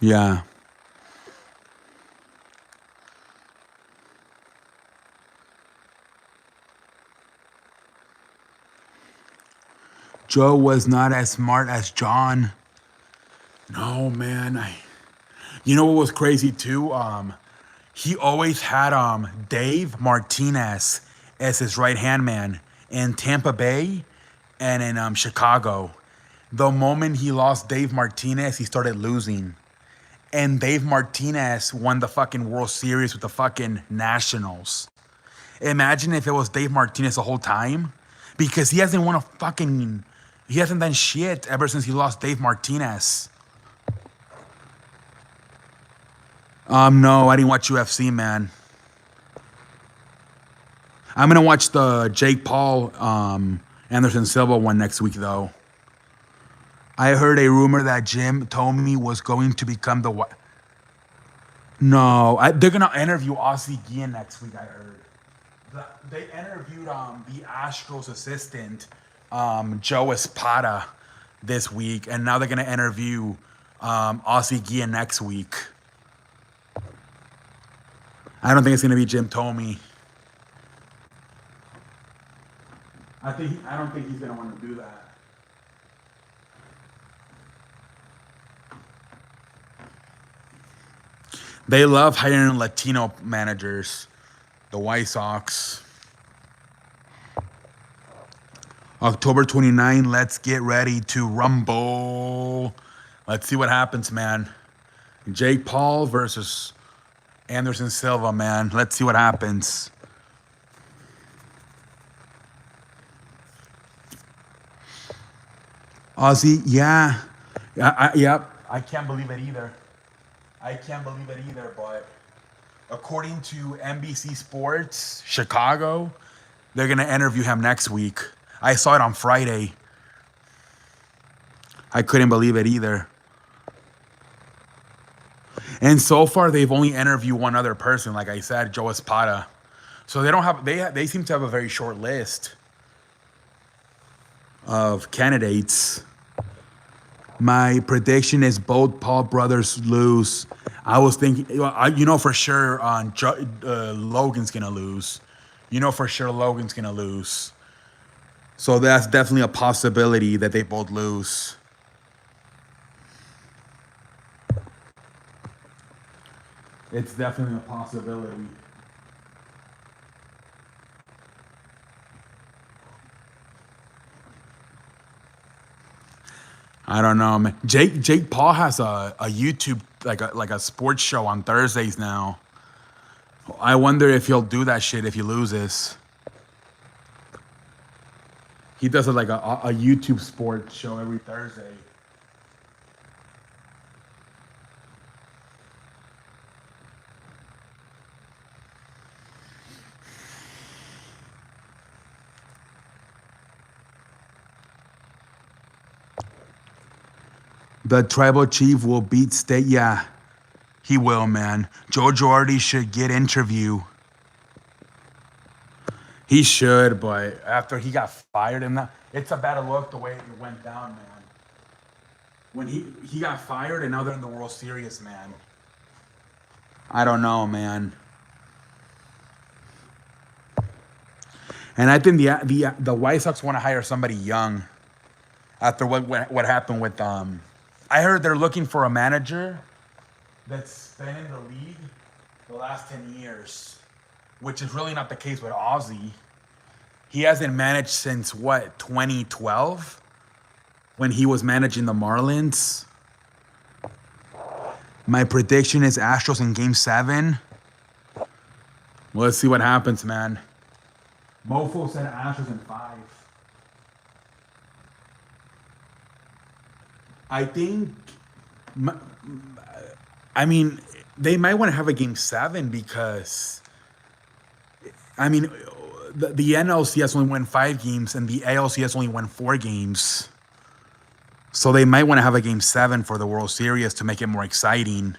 Yeah. Joe was not as smart as John. No, man. You know what was crazy too? He always had Dave Martinez as his right hand man in Tampa Bay and in Chicago. The moment he lost Dave Martinez, he started losing. And Dave Martinez won the fucking World Series with the fucking Nationals. Imagine if it was Dave Martinez the whole time. Because he hasn't won he hasn't done shit ever since he lost Dave Martinez. No, I didn't watch UFC, man. I'm gonna watch the Jake Paul, Anderson Silva one next week, though. I heard a rumor that Jim told me was going to become the what? No, they're gonna interview Ozzie Guillen next week. I heard. They interviewed the Astros assistant, Joe Espada, this week, and now they're gonna interview Ozzie Guillen next week. I don't think it's gonna be Jim Tomey. I don't think he's gonna want to do that. They love hiring Latino managers. The White Sox. October 29, let's get ready to rumble. Let's see what happens, man. Jake Paul versus Anderson Silva, man. Let's see what happens. Ozzy, yeah. Yep. I can't believe it either. But according to NBC Sports Chicago, They're gonna interview him next week. I saw it on Friday. I couldn't believe it either. And so far, they've only interviewed one other person. Like I said, Joe Espada. So they don't have. They seem to have a very short list of candidates. My prediction is both Paul brothers lose. I was thinking, you know for sure, Logan's gonna lose. You know for sure Logan's gonna lose. So that's definitely a possibility that they both lose. It's definitely a possibility. I don't know, man. Jake Paul has a YouTube like a sports show on Thursdays now. I wonder if he'll do that shit if he loses. He does it like a YouTube sports show every Thursday. The tribal chief will beat state. Yeah, he will, man. Joe Girardi should get interview. He should, but after he got fired and that, it's a bad look the way it went down, man. When he got fired and now they're in the World Series, man. I don't know, man. And I think the White Sox want to hire somebody young after what happened with I heard they're looking for a manager that's been in the league the last 10 years, which is really not the case with Ozzy. He hasn't managed since what, 2012 when he was managing the Marlins. My prediction is Astros in game 7. Well, let's see what happens, man. Mofo said Astros in 5. I think, I mean, they might want to have a game 7 because, I mean, the NLCS only won 5 games and the ALCS only won 4 games. So they might want to have a game 7 for the World Series to make it more exciting.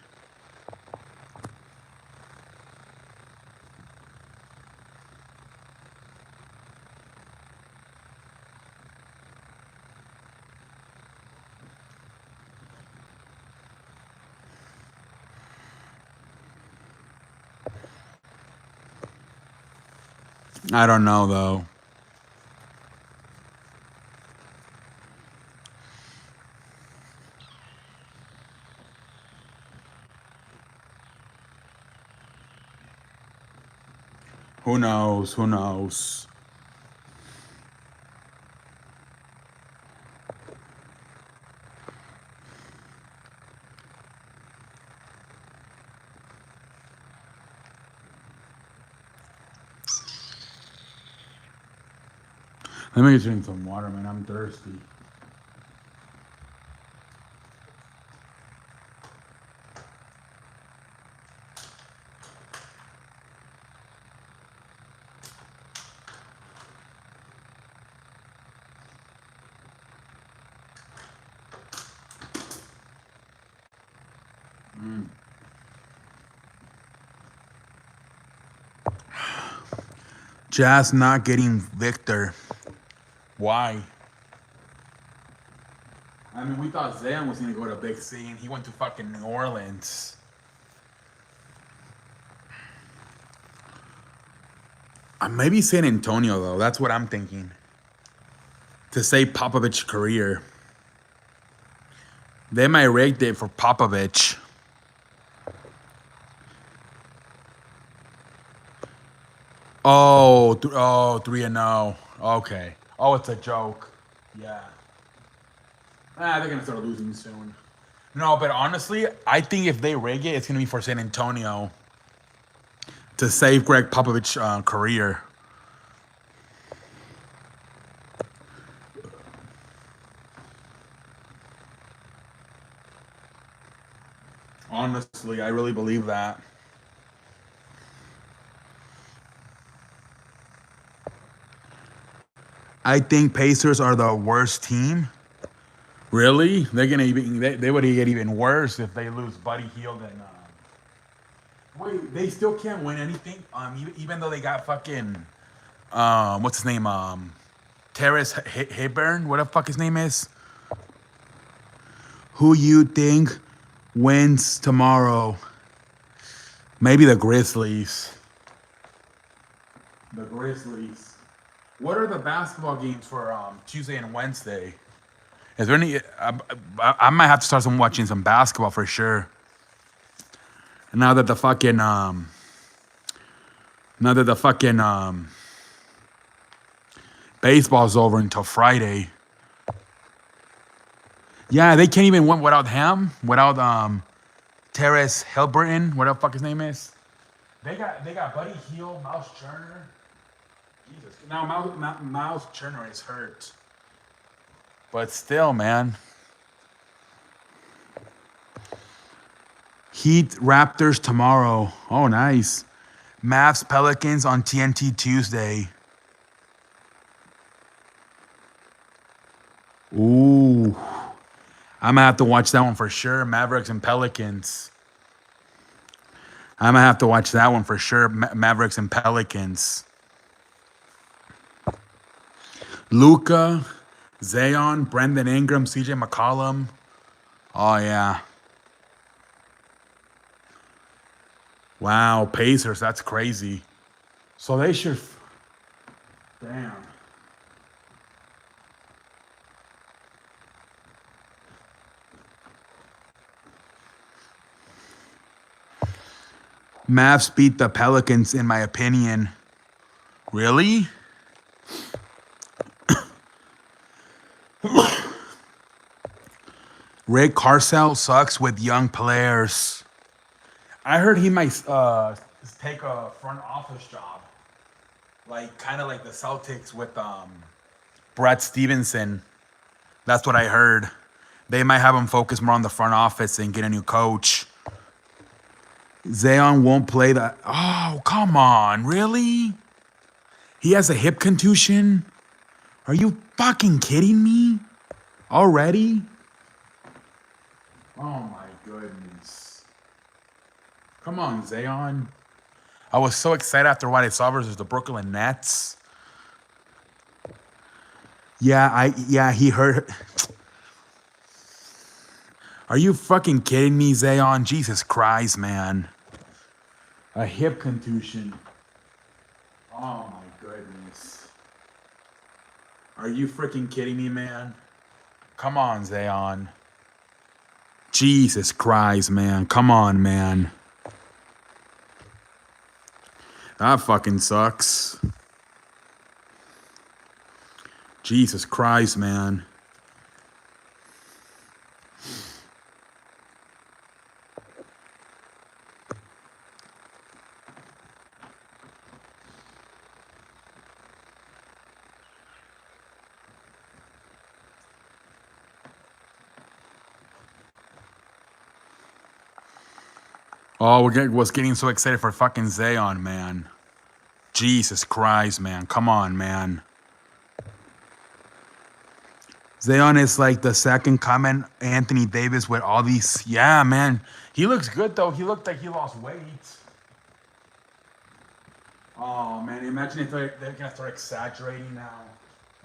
I don't know though. Who knows? Who knows? Let me drink some water, man. I'm thirsty. Jazz not getting Victor. Why? I mean, we thought Zion was gonna go to Big C, and he went to fucking New Orleans. Maybe San Antonio though. That's what I'm thinking. To save Popovich's career, they might rig it for Popovich. Oh, 3-0. Okay. Oh, it's a joke. Yeah. They're gonna start losing soon. No, but honestly, I think if they rig it, it's gonna be for San Antonio to save Greg Popovich's career. Honestly, I really believe that. I think Pacers are the worst team. Really? They're gonna even they would get even worse if they lose Buddy Hield and wait, they still can't win anything. Even though they got fucking what's his name? Terrace Hibburn, what the fuck his name is? Who you think wins tomorrow? Maybe the Grizzlies. The Grizzlies. What are the basketball games for Tuesday and Wednesday? Is there any? I might have to start watching some basketball for sure. Now that the fucking baseball's over until Friday. Yeah, they can't even win without him, without Terrace Hilburton, whatever the fuck his name is. They got Buddy Hield, Miles Turner. Jesus, now Miles Turner is hurt, but still, man. Heat Raptors tomorrow. Oh, nice. Mavs Pelicans on TNT Tuesday. Ooh. I'm gonna have to watch that one for sure. Mavericks and Pelicans. I'm gonna have to watch that one for sure. Mavericks and Pelicans. Luka, Zion, Brendan Ingram, CJ McCollum. Oh yeah. Wow, Pacers. That's crazy. So they should. Damn. Mavs beat the Pelicans, in my opinion. Really? Rick Carlisle sucks with young players. I heard he might take a front office job, like kind of like the Celtics with Brad Stevenson. That's what I heard. They might have him focus more on the front office and get a new coach. Zion won't play that. Oh, come on. Really? He has a hip contusion? Are you fucking kidding me? Already? Oh my goodness. Come on, Zion. I was so excited after what I saw versus the Brooklyn Nets. Yeah, he hurt. Are you fucking kidding me, Zion? Jesus Christ, man. A hip contusion. Oh my goodness. Are you freaking kidding me, man? Come on, Zion. Jesus Christ, man. Come on, man. That fucking sucks. Jesus Christ, man. Oh, was getting so excited for fucking Zion, man. Jesus Christ, man. Come on, man. Zion is like the second coming Anthony Davis with all these. Yeah, man. He looks good, though. He looked like he lost weight. Oh, man. Imagine if they're going to start exaggerating now.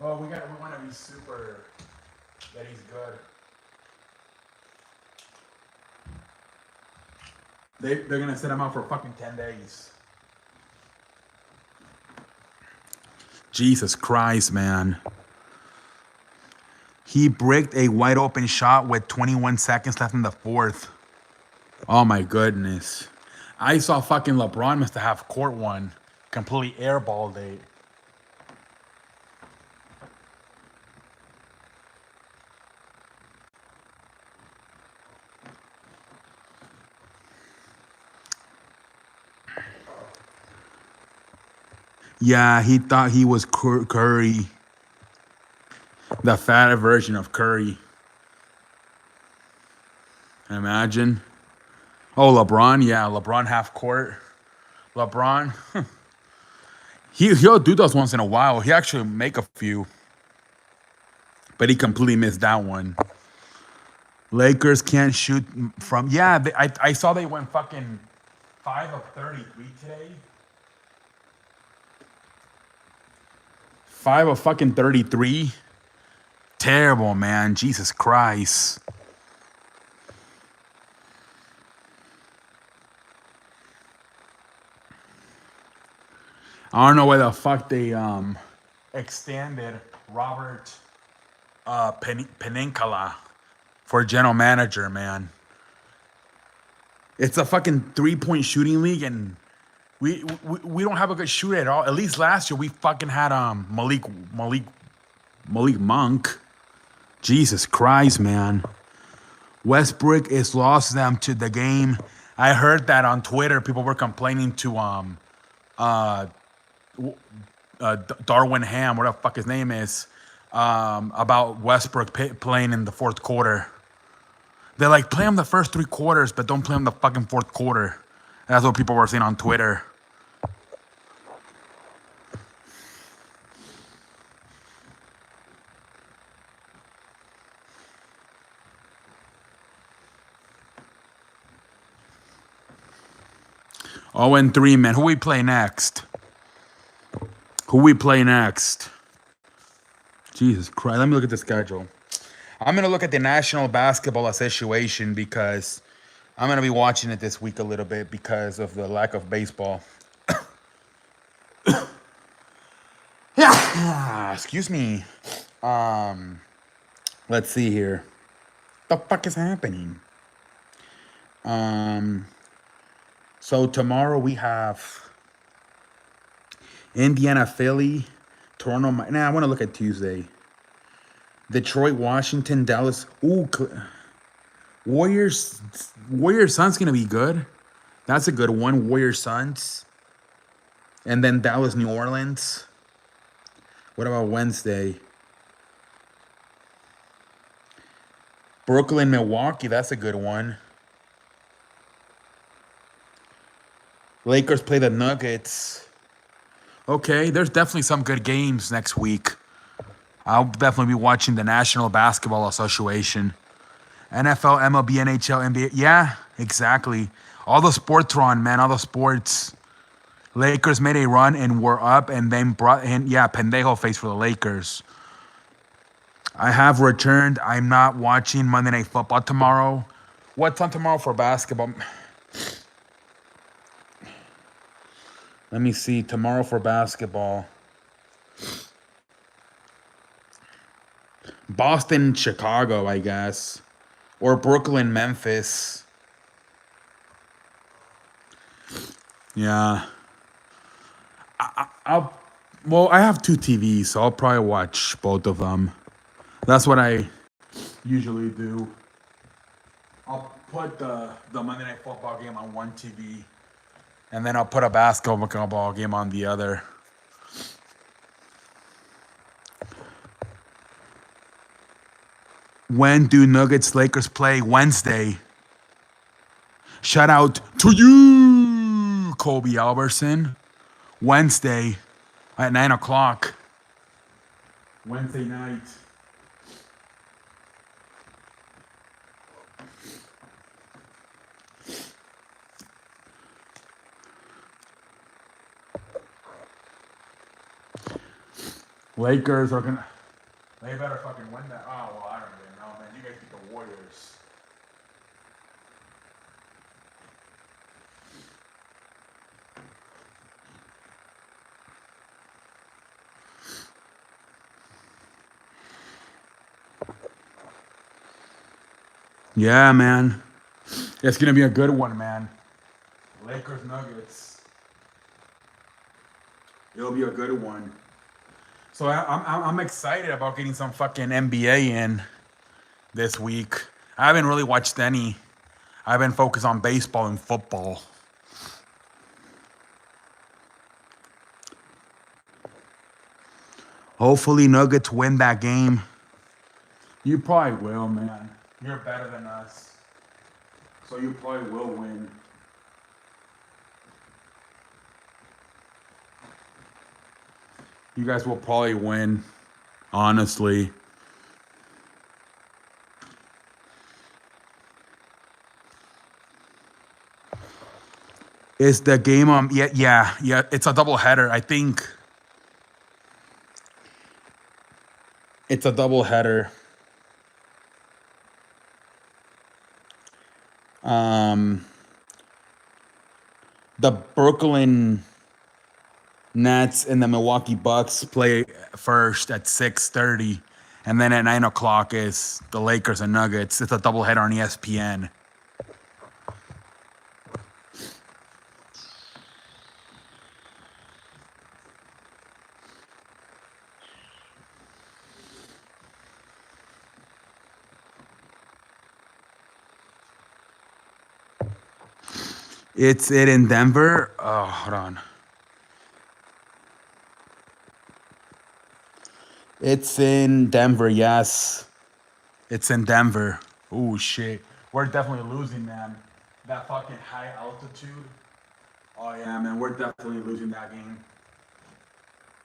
Oh, we want to be super that he's good. They're going to set him out for fucking 10 days. Jesus Christ, man. He bricked a wide open shot with 21 seconds left in the fourth. Oh my goodness. I saw fucking LeBron must have court one. Completely airballed it. Yeah, he thought he was Curry. The fatter version of Curry. Imagine. Oh, LeBron. Yeah, LeBron half court. LeBron. He'll do those once in a while. He actually make a few. but he completely missed that one. Lakers can't shoot from. Yeah, I saw they went fucking 5 of 33 today. 5 of fucking 33. Terrible, man. Jesus Christ. I don't know why the fuck they extended Robert Penincula for general manager, man. It's a fucking 3-point shooting league, and we don't have a good shooter at all. At least last year we fucking had Malik Monk. Jesus Christ, man. Westbrook is lost them to the game. I heard that on Twitter. People were complaining to Darwin Ham, whatever the fuck his name is, about Westbrook playing in the fourth quarter. They're like, play him the first 3 quarters, but don't play him the fucking fourth quarter. That's what people were saying on Twitter. Oh, and 3, man. Who we play next? Jesus Christ. Let me look at the schedule. I'm going to look at the National Basketball Association because I'm going to be watching it this week a little bit because of the lack of baseball. Yeah, excuse me. Let's see here. The fuck is happening? So tomorrow we have Indiana, Philly, Toronto. I want to look at Tuesday. Detroit, Washington, Dallas. Ooh, Warriors Suns gonna be good. That's a good one. Warriors Suns, and then Dallas, New Orleans. What about Wednesday? Brooklyn, Milwaukee. That's a good one. Lakers play the Nuggets. Okay, there's definitely some good games next week. I'll definitely be watching the National Basketball Association. NFL, MLB, NHL, NBA. Yeah, exactly. All the sports are on, man. All the sports. Lakers made a run and were up and then brought in, yeah, Pendejo face for the Lakers. I have returned. I'm not watching Monday Night Football tomorrow. What's on tomorrow for basketball? Let me see. Tomorrow for basketball. Boston, Chicago, I guess. Or Brooklyn, Memphis. Yeah. I have 2 TVs, so I'll probably watch both of them. That's what I usually do. I'll put the Monday Night Football game on one TV, and then I'll put a basketball game on the other. When do Nuggets Lakers play? Wednesday. Shout out to you, Kobe Albertson. Wednesday at 9 o'clock. Wednesday night. Lakers are gonna. They better fucking win that. Oh well, I don't even know, man. You guys beat the Warriors. Yeah, man. It's gonna be a good one, man. Lakers Nuggets. It'll be a good one. So I'm excited about getting some fucking NBA in this week. I haven't really watched any. I've been focused on baseball and football. Hopefully Nuggets win that game. You probably will, man. You're better than us. So you probably will win. You guys will probably win, honestly. Is the game yeah. It's a double header. I think it's a double header. The Brooklyn Nets and the Milwaukee Bucks play first at 6:30, and then at 9 o'clock is the Lakers and Nuggets. It's a doubleheader on ESPN. It's it in Denver. Oh, hold on. It's in Denver. Yes, it's in Denver. Oh shit, we're definitely losing, man. That fucking high altitude. Oh yeah, man, we're definitely losing that game.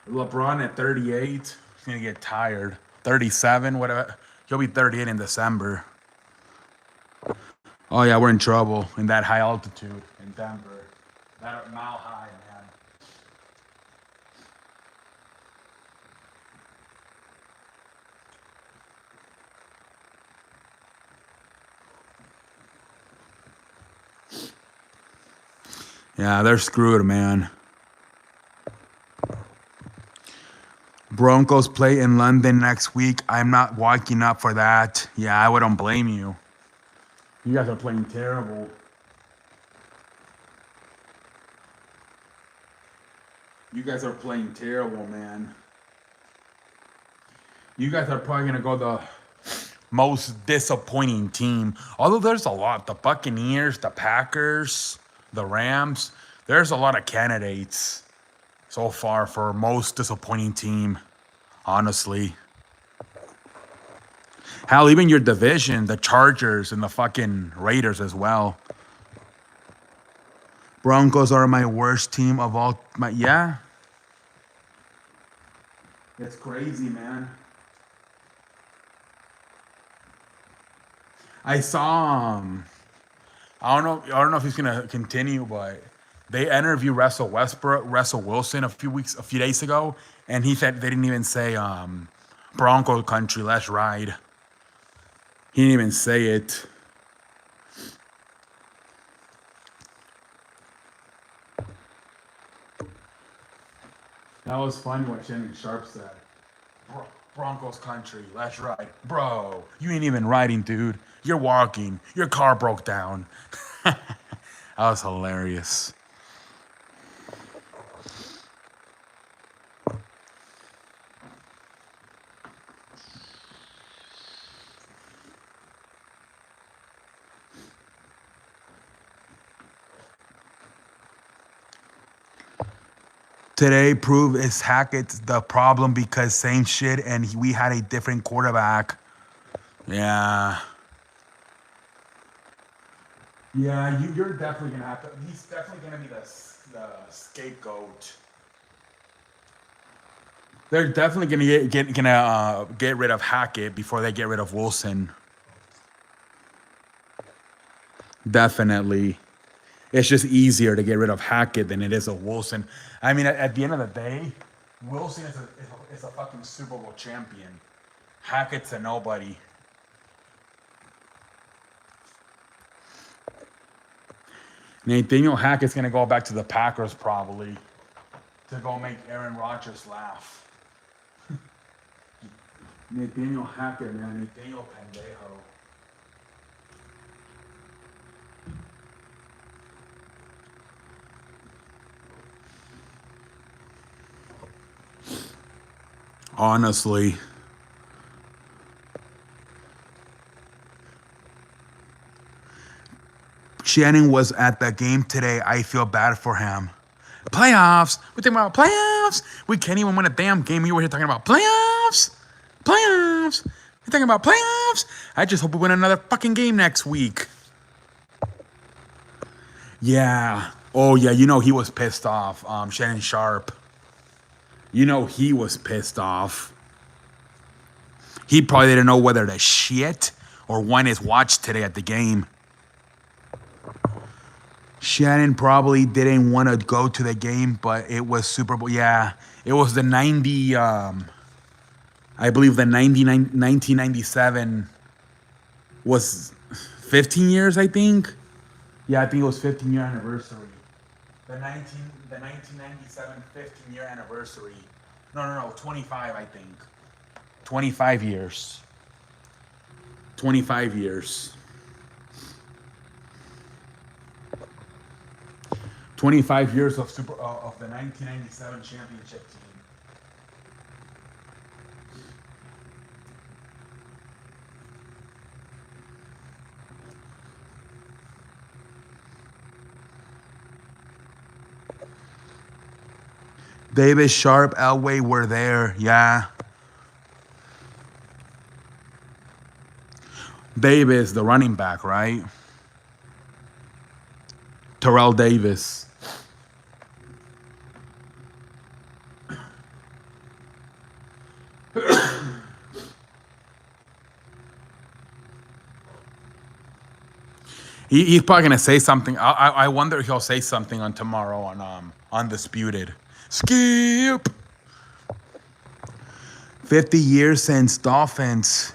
LeBron at 38, he's gonna get tired. 37, whatever. He'll be 38 in December. Oh yeah, we're in trouble in that high altitude in Denver. That mile high, man. Yeah, they're screwed, man. Broncos play in London next week. I'm not waking up for that. Yeah, I wouldn't blame you. You guys are playing terrible. You guys are playing terrible, man. You guys are probably gonna go the most disappointing team. Although there's a lot. The Buccaneers, the Packers, the Rams. There's a lot of candidates so far for most disappointing team, honestly. Hell, even your division, the Chargers and the fucking Raiders as well. Broncos are my worst team of all. Yeah. It's crazy, man. I saw I don't know if he's gonna continue, but they interviewed Russell Wilson a few days ago, and he said they didn't even say Bronco country, let's ride. He didn't even say it. That was funny what Shannon Sharp said. Broncos country, let's ride. Bro, you ain't even riding, dude. You're walking. Your car broke down. That was hilarious. Today prove is Hackett's the problem because same shit and we had a different quarterback. Yeah. Yeah, you're definitely gonna have to. He's definitely gonna be the scapegoat. They're definitely gonna get rid of Hackett before they get rid of Wilson. Definitely. It's just easier to get rid of Hackett than it is of Wilson. I mean, at the end of the day, Wilson is a fucking Super Bowl champion. Hackett's a nobody. Nathaniel Hackett's going to go back to the Packers probably to go make Aaron Rodgers laugh. Nathaniel Hackett, man. Nathaniel Pendejo. Honestly. Shannon was at the game today. I feel bad for him. Playoffs. We're talking about playoffs. We can't even win a damn game. You were here talking about playoffs. Playoffs. We're talking about playoffs. I just hope we win another fucking game next week. Yeah. Oh, yeah. You know he was pissed off. Shannon Sharp. You know he was pissed off. He probably didn't know whether to shit or wind his watch today at the game. Shannon probably didn't want to go to the game, but it was Super Bowl. Yeah, it was the 90. I believe the 1997 was 15 years. I think. Yeah, I think it was 15-year anniversary. The 1997 15-year anniversary. No, 25. I think 25 years. 25 years. 25 years of of the 1997 championship team. Davis, Sharp, Elway were there. Yeah. Davis, the running back, right? Terrell Davis. He's probably gonna say something. I wonder if he'll say something on tomorrow on Undisputed. Skip. 50 years since Dolphins.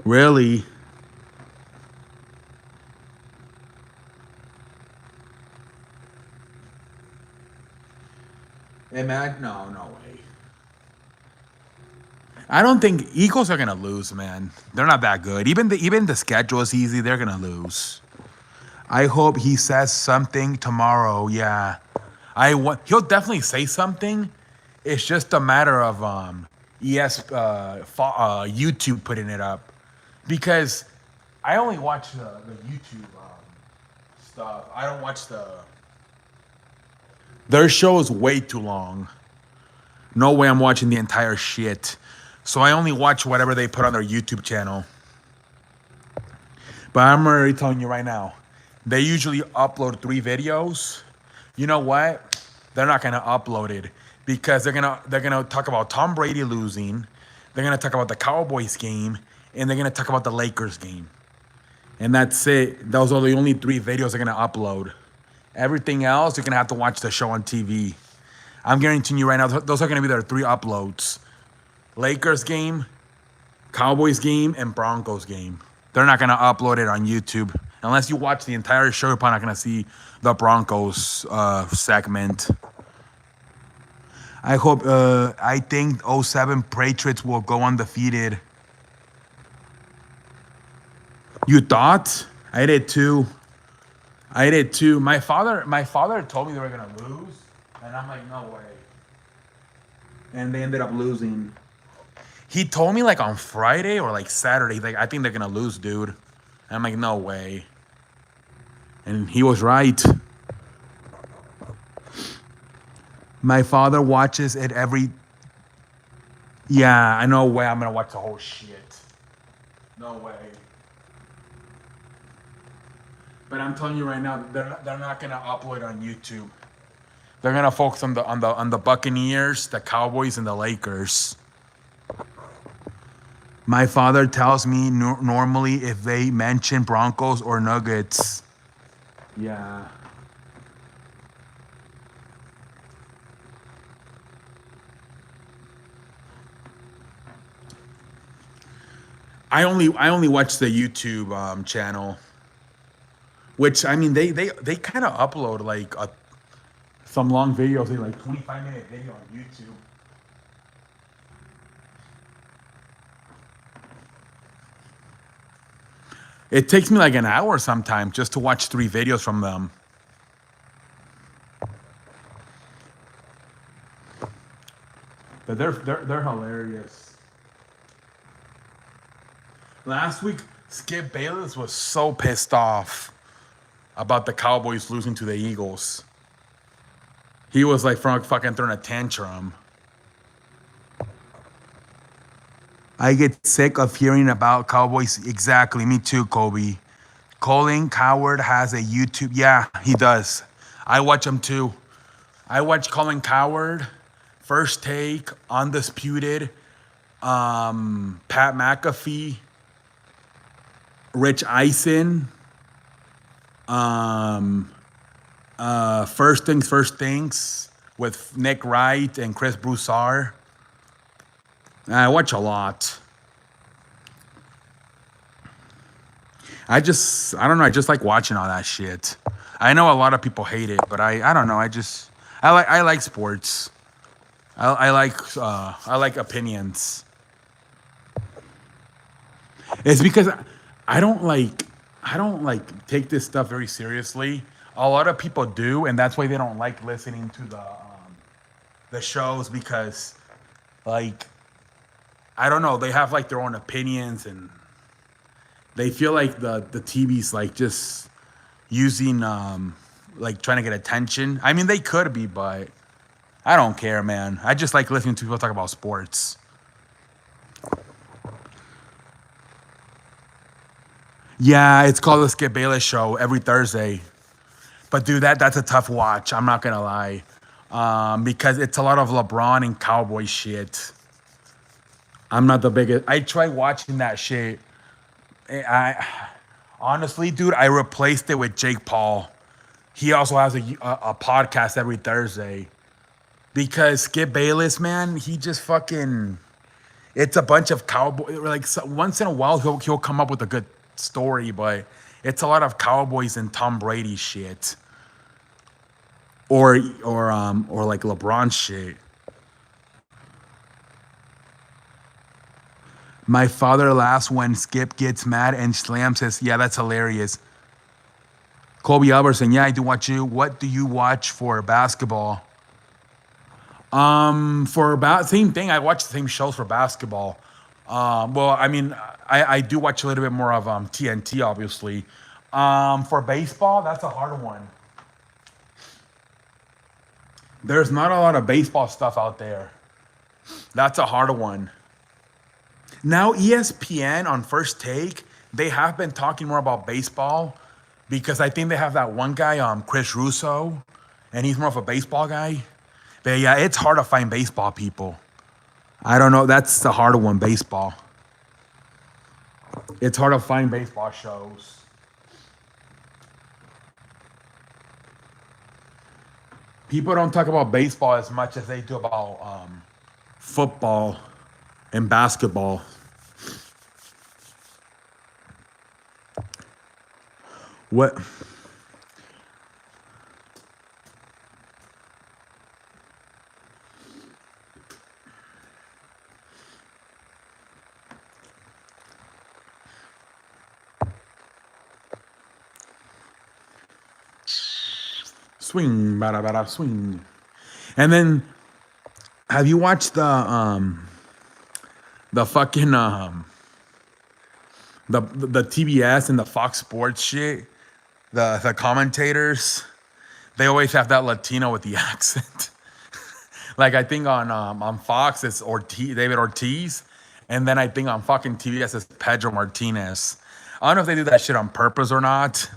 Really? No way. I don't think Eagles are gonna lose, man. They're not that good. Even the schedule is easy. They're gonna lose. I hope he says something tomorrow. Yeah, he'll definitely say something. It's just a matter of YouTube putting it up, because I only watch the YouTube stuff. I don't watch their show is way too long. No way I'm watching the entire shit. So I only watch whatever they put on their YouTube channel. But I'm already telling you right now, they usually upload 3 videos. You know what? They're not gonna upload it because they're gonna talk about Tom Brady losing. They're gonna talk about the Cowboys game, and they're gonna talk about the Lakers game. And that's it. Those are the only 3 videos they're gonna upload. Everything else, you're gonna have to watch the show on TV. I'm guaranteeing you right now, those are gonna be their 3 uploads. Lakers game, Cowboys game, and Broncos game. They're not gonna upload it on YouTube. Unless you watch the entire show, you're probably not gonna see the Broncos segment. I think '07 Patriots will go undefeated. You thought? I did too. My father told me they were gonna lose, and I'm like, no way. And they ended up losing. He told me like on Friday or like Saturday, like, I think they're gonna lose, dude. And I'm like, no way. And he was right. My father watches it every. Yeah, I know way I'm gonna watch the whole shit. No way. But I'm telling you right now, they're not gonna upload on YouTube. They're gonna focus on the Buccaneers, the Cowboys, and the Lakers. My father tells me normally if they mention Broncos or Nuggets. Yeah. I only watch the YouTube channel, which I mean they kind of upload like some long videos, like 25-minute video on YouTube. It takes me like an hour sometimes just to watch 3 videos from them. But they're hilarious. Last week, Skip Bayless was so pissed off about the Cowboys losing to the Eagles. He was like fucking throwing a tantrum. I get sick of hearing about Cowboys. Exactly, me too, Kobe. Colin Cowherd has a YouTube. Yeah, he does. I watch him too. I watch Colin Cowherd, First Take, Undisputed, Pat McAfee, Rich Eisen, First Things with Nick Wright and Chris Broussard. I watch a lot. I don't know. I just like watching all that shit. I know a lot of people hate it, but I don't know. I like sports. I like opinions. It's because I don't like I don't like take this stuff very seriously. A lot of people do, and that's why they don't like listening to the shows because like I don't know, they have like their own opinions and they feel like the TV's like just using like trying to get attention. I mean, they could be, but I don't care, man. I just like listening to people talk about sports. Yeah, it's called the Skip Bayless Show every Thursday. But dude, that's a tough watch. I'm not gonna lie, because it's a lot of LeBron and Cowboy shit. I'm not the biggest. I tried watching that shit. I honestly, dude, I replaced it with Jake Paul. He also has a podcast every Thursday because Skip Bayless, man, he just fucking. It's a bunch of cowboy. Like so, once in a while, he'll come up with a good story, but it's a lot of Cowboys and Tom Brady shit, or like LeBron shit. My father laughs when Skip gets mad and Slam says, "Yeah, that's hilarious." Kobe Albertson, yeah, I do watch you. What do you watch for basketball? For about same thing. I watch the same shows for basketball. Well, I mean, I do watch a little bit more of TNT, obviously. For baseball, that's a hard one. There's not a lot of baseball stuff out there. That's a hard one. Now, ESPN on First Take, they have been talking more about baseball because I think they have that one guy, Chris Russo, and he's more of a baseball guy. But yeah, it's hard to find baseball people. I don't know. That's the harder one, baseball. It's hard to find baseball shows. People don't talk about baseball as much as they do about football and basketball. What? Swing, bada bada, swing. And then, have you watched the fucking the TBS and the Fox Sports shit? The commentators, they always have that Latino with the accent. Like I think on Fox it's David Ortiz, and then I think on fucking TBS it's Pedro Martinez. I don't know if they do that shit on purpose or not.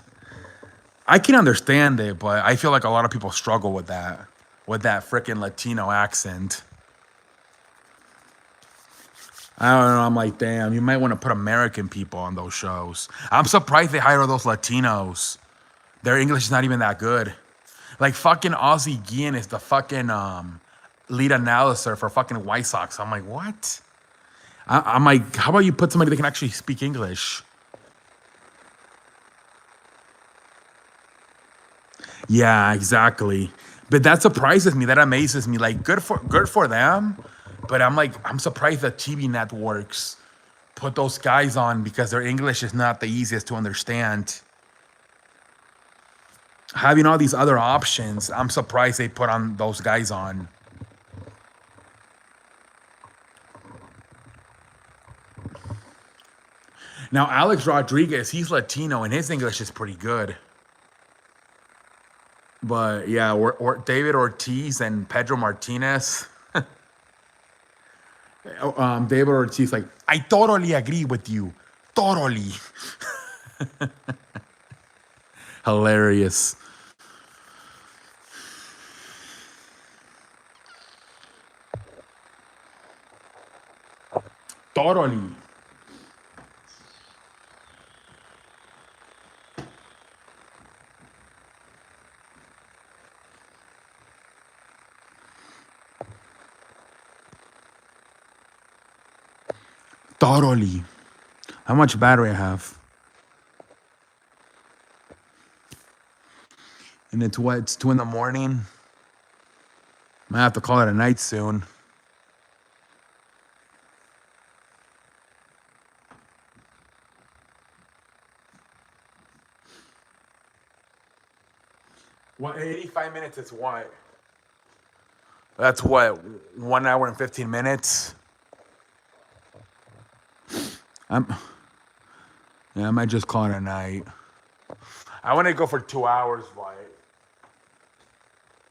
I can understand it, but I feel like a lot of people struggle with that freaking Latino accent. I don't know. I'm like, damn, you might want to put American people on those shows. I'm surprised they hire those Latinos. Their English is not even that good. Like fucking Ozzie Guillen is the fucking lead analyzer for fucking White Sox. I'm like, what? I'm like, how about you put somebody that can actually speak English? Yeah, exactly. But that surprises me. That amazes me. Like, good for them. But I'm like, I'm surprised that TV networks put those guys on because their English is not the easiest to understand. Having all these other options, I'm surprised they put on those guys on. Now, Alex Rodriguez, he's Latino and his English is pretty good. But yeah, or David Ortiz and Pedro Martinez. David Ortiz, like, I totally agree with you. Totally. Hilarious. Totally. Totally. How much battery I have? And it's what? It's 2 in the morning. Might have to call it a night soon. What? 85 minutes is what? That's what? 1 hour and 15 minutes. I'm. Yeah, I might just call it a night. I want to go for 2 hours, but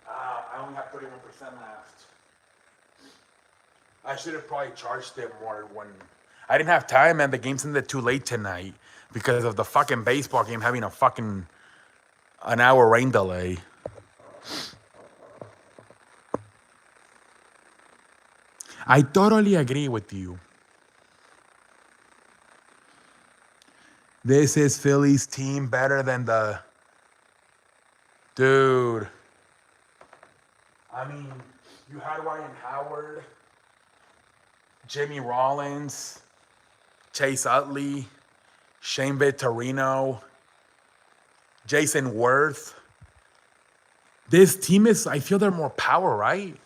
I only have 31% left. I should have probably charged it more when I didn't have time, man. The game's ended too late tonight because of the fucking baseball game having a fucking an hour rain delay. I totally agree with you. This is Philly's team better than the dude. I mean, you had Ryan Howard, Jimmy Rollins, Chase Utley, Shane Vittorino, Jason Worth. This team is, I feel they're more power, right?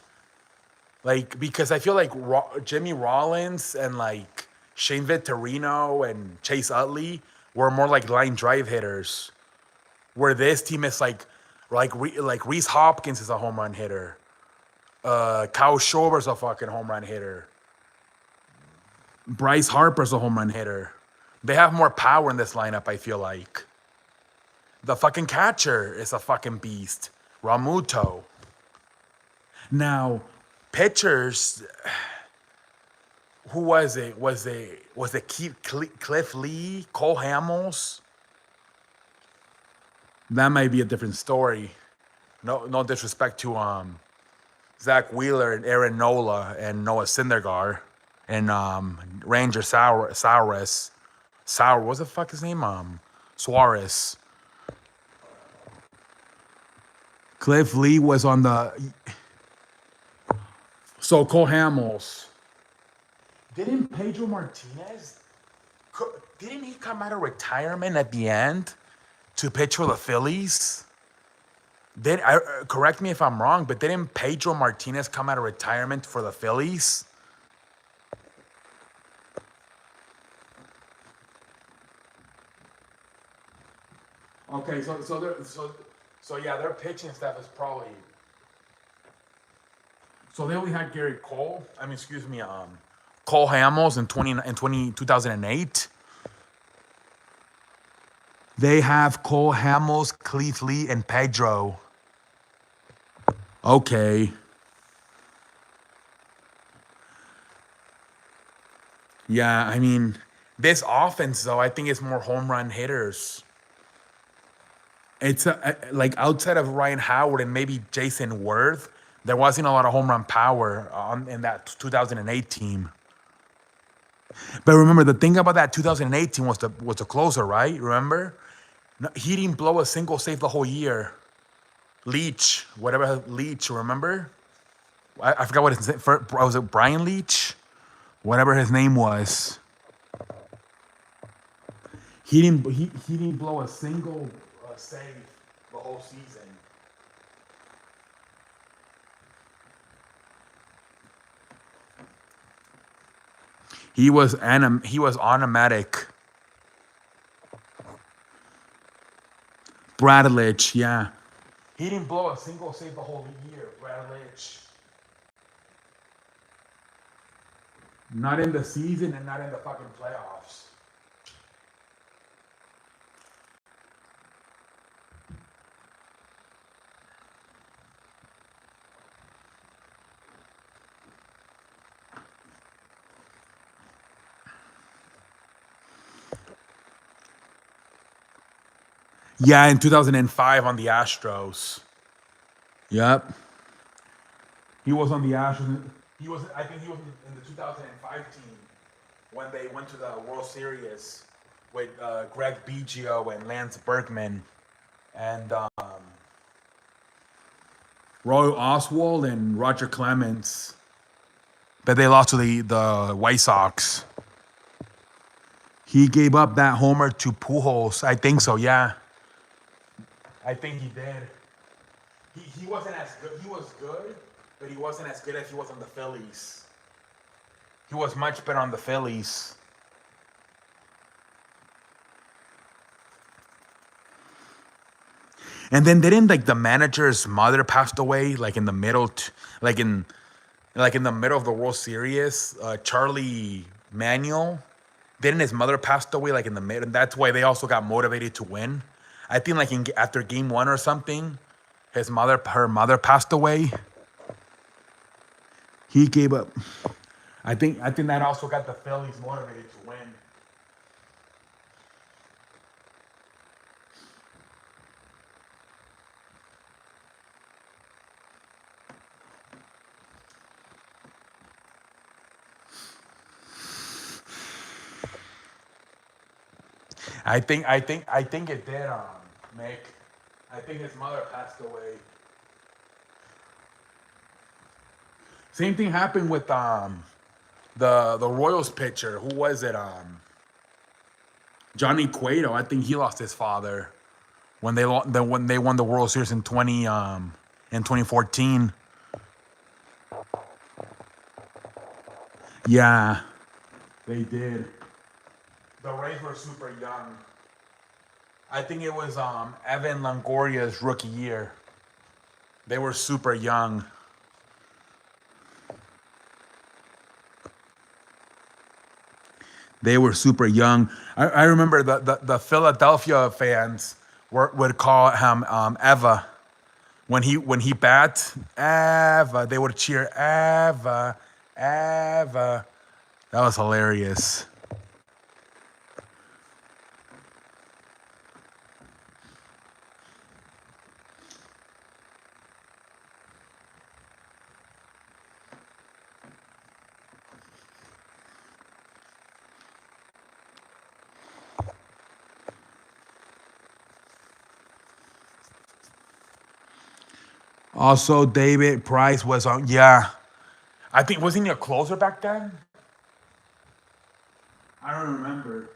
Like, because I feel like Jimmy Rollins and like Shane Vittorino and Chase Utley were more like line drive hitters. Where this team is like Reese Hopkins is a home run hitter. Kyle Schwarber's a fucking home run hitter. Bryce Harper's a home run hitter. They have more power in this lineup, I feel like. The fucking catcher is a fucking beast. Ramuto. Now, pitchers, who was it? Was it Cliff Lee, Cole Hamels? That might be a different story. No disrespect to Zach Wheeler and Aaron Nola and Noah Syndergaard and Ranger Suarez. What's the fuck his name? Suarez. Cliff Lee was on the. So Cole Hamels. Didn't Pedro Martinez? Didn't he come out of retirement at the end to pitch for the Phillies? Correct me if I'm wrong, but didn't Pedro Martinez come out of retirement for the Phillies? Okay, so yeah, their pitching staff is probably. So they only had Gary Cole. Cole Hamels in 2008. They have Cole Hamels, Cleve Lee, and Pedro. Okay. Yeah, I mean, this offense though, I think it's more home run hitters. It's like outside of Ryan Howard and maybe Jason Worth, there wasn't a lot of home run power in that 2008 team. But remember, the thing about that 2008 team was the closer, right? Remember, he didn't blow a single save the whole year. Leach, remember? I forgot what his name. Was it Brian Leach? Whatever his name was. He didn't blow a single save the whole season. He was automatic. Brad Litch, yeah. He didn't blow a single save the whole year, Brad Litch. Not in the season and not in the fucking playoffs. Yeah, in 2005 on the Astros. Yep. He was on the Astros. I think he was in the 2005 team when they went to the World Series with Greg Biggio and Lance Berkman and Roy Oswald and Roger Clemens. But they lost to the White Sox. He gave up that homer to Pujols. I think so, yeah. I think he did. He wasn't as good. He was good, but he wasn't as good as he was on the Phillies. He was much better on the Phillies. And then didn't like the manager's mother passed away like in the middle, like in the middle of the World Series? Charlie Manuel. Didn't his mother passed away like in the middle? And that's why they also got motivated to win. I think like after game one or something, her mother passed away. He gave up. I think that also got the Phillies motivated to win. I think it did, Mick. I think his mother passed away. Same thing happened with the Royals pitcher. Who was it? Johnny Cueto. I think he lost his father when they won the World Series in 2014. Yeah, they did. The Rays were super young. I think it was Evan Longoria's rookie year. They were super young. They were super young. I remember the Philadelphia fans would call him Eva. When he bats, Eva, they would cheer Eva, Eva. That was hilarious. Also, David Price was on. Yeah, I think wasn't he a closer back then? I don't remember.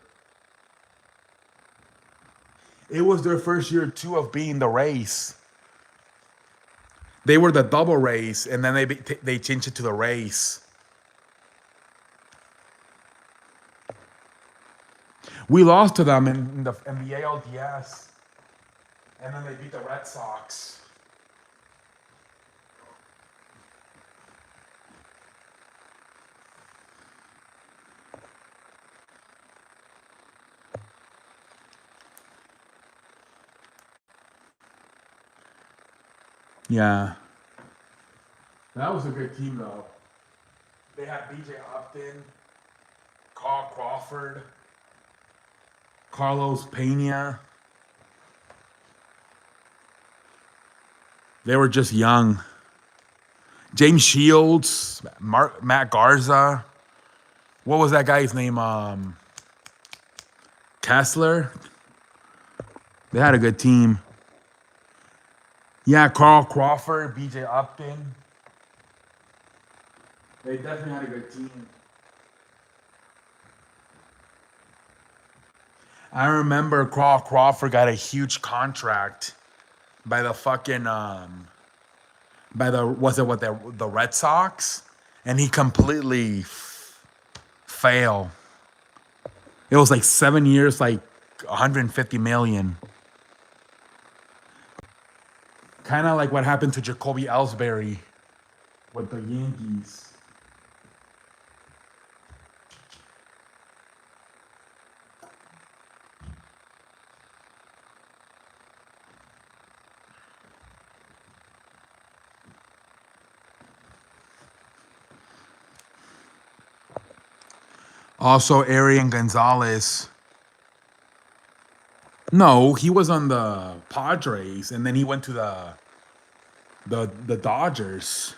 It was their first year too of being the Rays. They were the double Rays, and then they changed it to the Rays. We lost to them in the ALDS, and then they beat the Red Sox. Yeah. That was a good team, though. They had B.J. Upton, Carl Crawford, Carlos Pena. They were just young. James Shields, Matt Garza. What was that guy's name? Kessler. They had a good team. Yeah, Carl Crawford, B.J. Upton. They definitely had a good team. I remember Carl Crawford got a huge contract by the fucking the Red Sox, and he completely failed. It was like 7 years, like 150 million. Kind of like what happened to Jacoby Ellsbury with the Yankees. Also, Arian Gonzalez. No, he was on the Padres, and then he went to the Dodgers.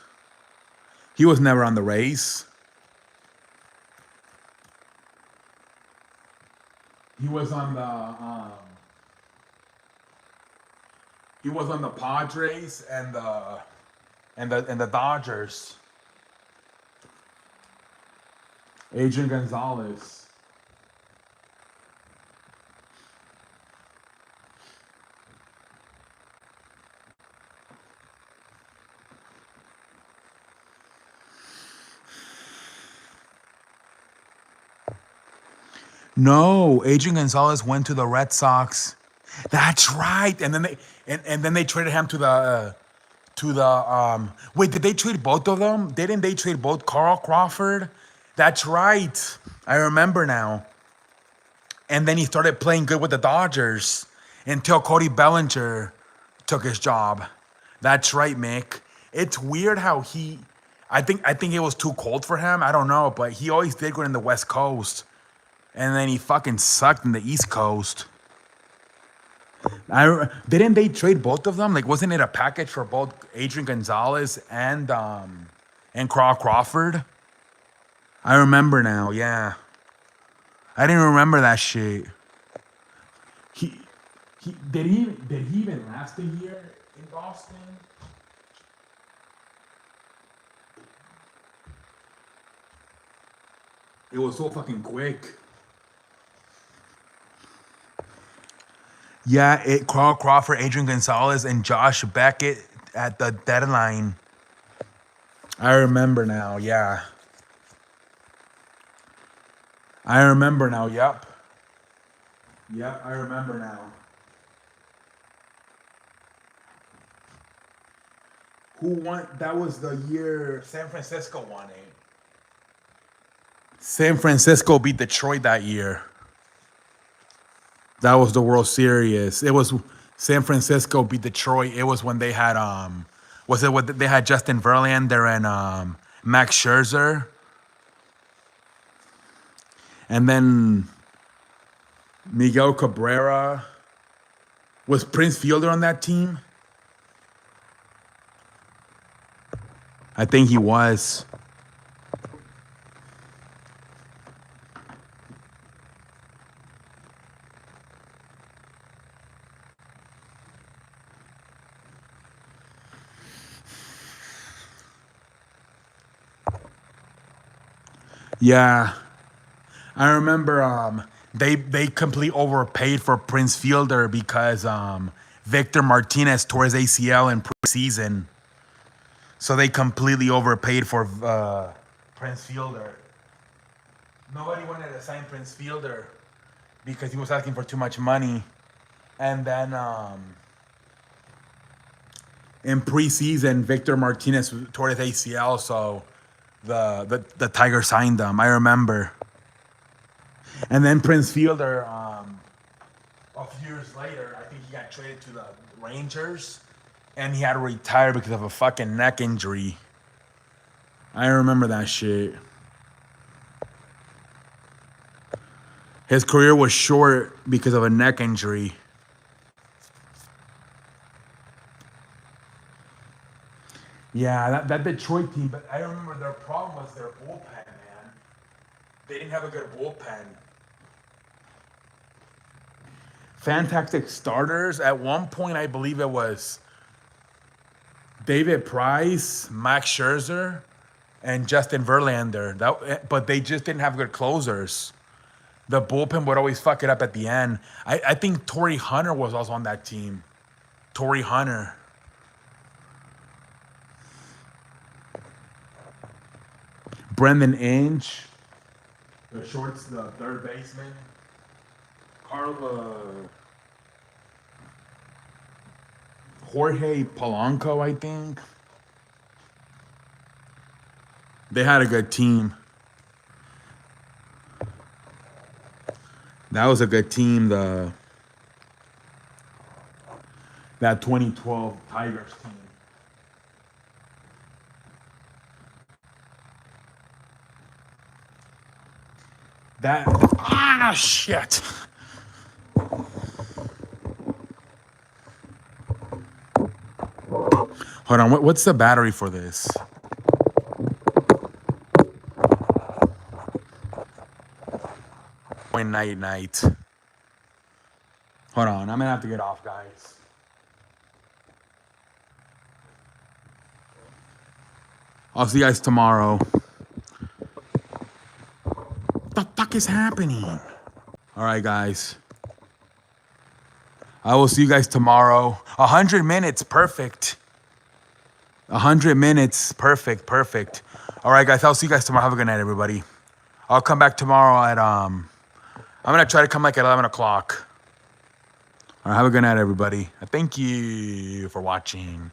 He was never on the Rays. He was on the Padres and the Dodgers. Adrian Gonzalez. No, Adrian Gonzalez went to the Red Sox. That's right. And then they traded him to the wait, did they trade both of them? Didn't they trade both Carl Crawford? That's right. I remember now. And then he started playing good with the Dodgers until Cody Bellinger took his job. That's right, Mick. It's weird how I think it was too cold for him. I don't know, but he always did good in the West Coast. And then he fucking sucked in the East Coast. Didn't they trade both of them? Like, wasn't it a package for both Adrian Gonzalez and Carl Crawford? I remember now. Yeah, I didn't remember that shit. He did he even last a year in Boston? It was so fucking quick. Yeah, Carl Crawford, Adrian Gonzalez, and Josh Beckett at the deadline. I remember now. Yeah, I remember now. Yep. Yep, I remember now. Who won? That was the year San Francisco won it. San Francisco beat Detroit that year. That was the World Series. It was San Francisco beat Detroit. It was when they had was it what they had Justin Verlander and Max Scherzer, and then Miguel Cabrera. Was Prince Fielder on that team? I think he was. Yeah, I remember they completely overpaid for Prince Fielder because Victor Martinez tore his ACL in preseason. So they completely overpaid for Prince Fielder. Nobody wanted to sign Prince Fielder because he was asking for too much money. And then in preseason, Victor Martinez tore his ACL, so the Tigers signed him. I remember. And then Prince Fielder, a few years later, I think he got traded to the Rangers, and he had to retire because of a fucking neck injury. I remember that shit. His career was short because of a neck injury. Yeah, that Detroit team, but I remember their problem was their bullpen, man. They didn't have a good bullpen. Fantastic starters. At one point, I believe it was David Price, Max Scherzer, and Justin Verlander. But they just didn't have good closers. The bullpen would always fuck it up at the end. I think Torrey Hunter was also on that team. Torrey Hunter. Brendan Inge, the third baseman. Jorge Polanco, I think. They had a good team. That was a good team, that 2012 Tigers team. Shit. Hold on, what's the battery for this? Night. Hold on, I'm gonna have to get off, guys. I'll see you guys tomorrow. What the fuck is happening? All right, guys. I will see you guys tomorrow. 100 minutes, perfect. 100 minutes, perfect. All right, guys, I'll see you guys tomorrow. Have a good night, everybody. I'll come back tomorrow at I'm gonna try to come like at 11 o'clock. All right, have a good night, everybody. Thank you for watching.